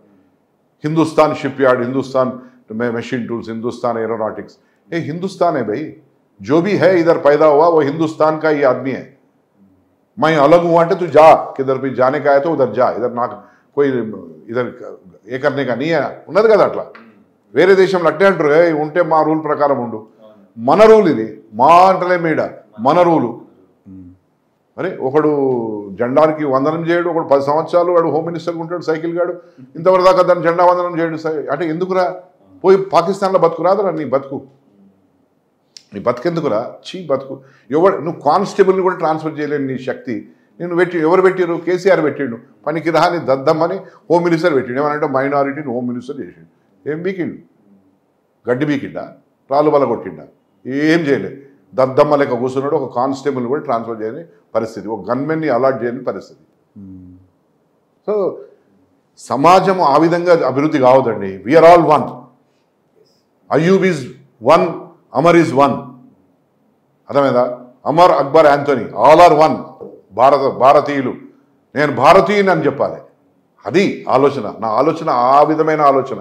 Hindustan Shipyard, Hindustan Machine Tools, Hindustan Aeronautics, ये हिंदुस्तान है भाई. जो भी है इधर पैदा हुआ वो हिंदुस्तान का ही आदमी है. मैं अलग हुआ तो तू जा, किधर भी जाने का है तो उधर जा, इधर ना कोई इधर ये करने का नहीं है. ఉన్నది కదా అట్లా. వేరే దేశంలో అట్టే అంటారు, ఉంటే మా రూల్ ప్రకారం ఉండు. మన రూల్ ఇది, మా అంటలే మీడ, మన రూలు. అరే ఒకడు జెండానికి వందనం చేయడు, ఒకడు 10 సంవత్సరాలు వాడు హోమ్ మినిస్టర్గా ఉంటాడు, సైకిల్ గాడు, ఇంతవరకు దాకా దాన్ని జెండా వందనం చేయడు. అంటే ఎందుకురా? పోయి పాకిస్తాన్లో బతుకురాదురా, నీ బతుకెందుకురా? చీ బతుకు. నువ్వు కానిస్టేబుల్ని కూడా ట్రాన్స్ఫర్ చేయలేని నీ శక్తి నేను ఎవరు పెట్టారు? కేసీఆర్ పెట్టిండు. పనికి రాని దద్దమ్మని హోమ్ మినిస్టర్ పెట్టిండు. ఏమనంటే మైనారిటీని హోమ్ మినిస్టర్ చేసిండు. ఏం బీకిండు? గడ్డి బీకిండా? రాళ్ళు బల కొట్టిండా? ఏం చేయలేదు. దద్దమ్మ లెక్క కూర్చున్నాడు. ఒక కానిస్టేబుల్ కూడా ట్రాన్స్ఫర్ చేయని పరిస్థితి, ఒక గన్మెన్ని అలాట్ చేయని పరిస్థితి. సో సమాజం ఆ విధంగా అభివృద్ధి కావద్దండి. We are all one. Ayub is one, Amar is one. అర్థమైందా? Amar, Akbar, Anthony all are one. భారతీయులు. నేను భారతీయుని అని చెప్పాలి. అది ఆలోచన. నా ఆలోచన ఆ విధమైన ఆలోచన.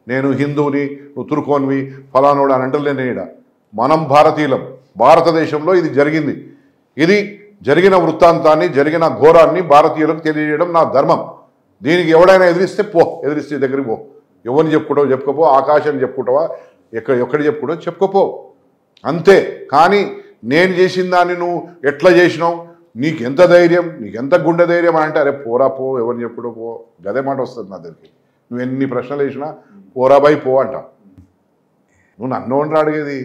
నేను హిందువుని, నువ్వు తుర్కోన్వి, ఫలానోడు అని అంటలేను. మనం భారతీయులం. భారతదేశంలో ఇది జరిగింది. ఇది జరిగిన వృత్తాంతాన్ని, జరిగిన ఘోరాన్ని భారతీయులకు తెలియజేయడం నా ధర్మం. దీనికి ఎవడైనా ఎదిరిస్తే దగ్గరికి పో. ఎవరిని చెప్పుకోపో. ఆకాశాన్ని చెప్పుకుంటావా, ఎక్కడ చెప్పుకోవడం చెప్పుకోపో, అంతే. కానీ నేను చేసిన దాన్ని నువ్వు ఎట్లా చేసినావు, నీకెంత ధైర్యం, నీకెంత గుండె ధైర్యం అని అంటే, అరే పోరా పో, ఎవరిని చెప్పుడో పో, గదే మాట వస్తుంది నా దగ్గరికి. నువ్వు ఎన్ని ప్రశ్నలు వేసినా పోరా బాయ్ పో అంట. నువ్వు నన్ను అంటారు అడిగేది.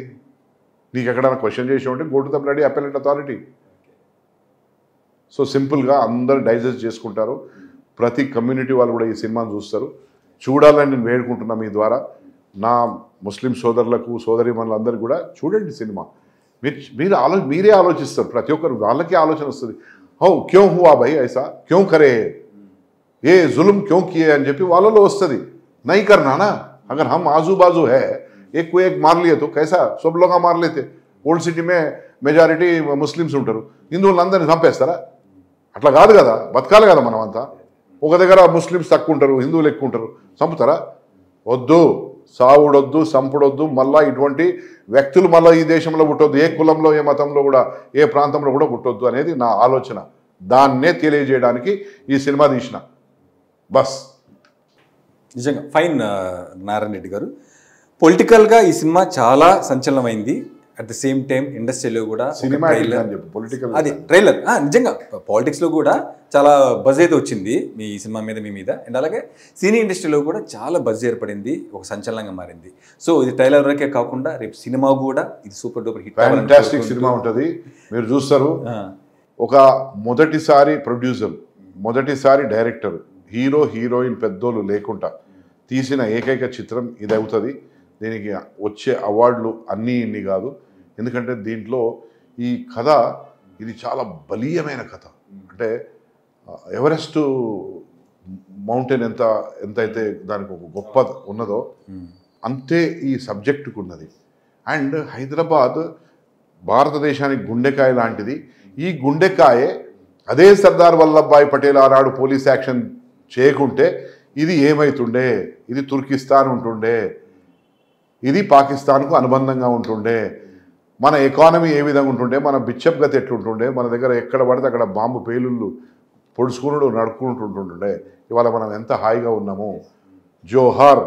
నీకు ఎక్కడైనా క్వశ్చన్ చేసి ఉంటే go to the bloody appellate authority. So సింపుల్గా అందరు డైజెస్ట్ చేసుకుంటారు. ప్రతి కమ్యూనిటీ వాళ్ళు కూడా ఈ సినిమాను చూస్తారు. చూడాలని నేను వేడుకుంటున్నా మీ ద్వారా. నా ముస్లిం సోదరులకు, సోదరీమణులందరూ కూడా చూడండి సినిమా. మీరే ఆలోచిస్తారు. ప్రతి ఒక్కరు వాళ్ళకి ఆలోచన వస్తుంది. హౌ క్యో హువా భయ్ ఐసా, క్యో కరే, ఏ జులుం క్యో కియే అని చెప్పి వాళ్ళలో వస్తుంది. నై కర్నా అగర్ హమ్ ఆజూ బాజూ హై, एक को एक मार लिए तो कैसा सब लोग मार लेते. Old city may majority Muslims ఉంటారు, హిందువులు అందరినీ చంపేస్తారా? అట్లా కాదు కదా, బతకాలి కదా మనం అంతా. ఒక దగ్గర ముస్లిమ్స్ తక్కువ ఉంటారు, హిందువులు ఎక్కువ ఉంటారు, చంపుతారా? వద్దు, సావుడొద్దు, సంపుడొద్దు. మళ్ళీ ఇటువంటి వ్యక్తులు మళ్ళీ ఈ దేశంలో పుట్టొద్దు, ఏ కులంలో, ఏ మతంలో కూడా, ఏ ప్రాంతంలో కూడా పుట్టొద్దు అనేది నా ఆలోచన. దాన్నే తెలియజేయడానికి ఈ సినిమా తీసిన. బస్. నిజంగా ఫైన్ నారాయణ రెడ్డి గారు. పొలిటికల్గా ఈ సినిమా చాలా సంచలనమైంది. అట్ ద సేమ్ టైం ఇండస్ట్రీలో కూడా సినిమా పొలిటికల్ అది ట్రైలర్ నిజంగా పాలిటిక్స్లో కూడా చాలా బజ్ అయితే వచ్చింది మీ సినిమా మీద, మీ మీద. అండ్ అలాగే సినీ ఇండస్ట్రీలో కూడా చాలా బజ్ ఏర్పడింది, ఒక సంచలనంగా మారింది. సో ఇది ట్రైలర్ వరకే కాకుండా రేపు సినిమా కూడా ఇది super duper hit, fantastic cinema ఉంటుంది, మీరు చూస్తారు. ఒక మొదటిసారి ప్రొడ్యూసర్, మొదటిసారి డైరెక్టర్, హీరో హీరోయిన్ పెద్దోళ్ళు లేకుండా తీసిన ఏకైక చిత్రం ఇది అవుతుంది. దీనికి వచ్చే అవార్డులు అన్నీ ఇన్ని కాదు. ఎందుకంటే దీంట్లో ఈ కథ ఇది చాలా బలీయమైన కథ. అంటే ఎవరెస్ట్ మౌంటైన్ ఎంతైతే దానికి ఒక గొప్ప ఉన్నదో అంతే ఈ సబ్జెక్టుకు ఉన్నది. అండ్ హైదరాబాద్ భారతదేశానికి గుండెకాయ లాంటిది. ఈ గుండెకాయే అదే సర్దార్ వల్లభాయ్ పటేల్ ఆనాడు పోలీస్ యాక్షన్ చేయకుంటే ఇది ఏమైతుండే, ఇది తుర్కిస్తాన్ ఉంటుండే, ఇది పాకిస్తాన్కు అనుబంధంగా ఉంటుండే, మన ఎకానమీ ఏ విధంగా ఉంటుండే, మన బిచ్చప్ గతి ఎట్లుంటుండే, మన దగ్గర ఎక్కడ పడితే అక్కడ బాంబు పేలుళ్ళు పొడుచుకునుడు నడుపుకుంటుంటుండే. ఇవాళ మనం ఎంత హాయిగా ఉన్నాము. జోహార్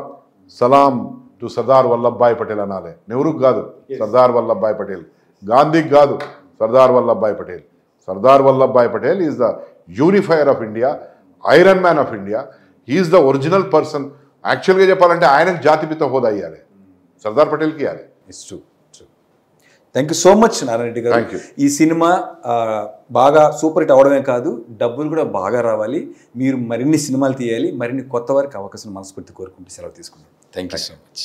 సలాం టు సర్దార్ వల్లభాయ్ పటేల్ అనాలి. నెహ్రూకి కాదు, సర్దార్ వల్లభాయ్ పటేల్. గాంధీకి కాదు, Sardar Vallabhbhai Patel. Sardar Vallabhbhai Patel is the unifier of India, iron man of India. He is the original person. యాక్చువల్గా చెప్పాలంటే ఆయనకు జాతిపిత హోదా ఇవ్వాలి, సర్దార్ పటేల్కి ఇవ్వాలి. It's true. Thank you so much Narayana Reddy garu. Thank you. ఈ సినిమా బాగా సూపర్ హిట్ అవడమే కాదు, డబ్బులు కూడా బాగా రావాలి, మీరు మరిన్ని సినిమాలు తీయాలి, మరిన్ని కొత్త వారికి అవకాశం మనస్ఫూర్తి కోరుకుంటూ సెలవు తీసుకుంటాం. Thank you so much.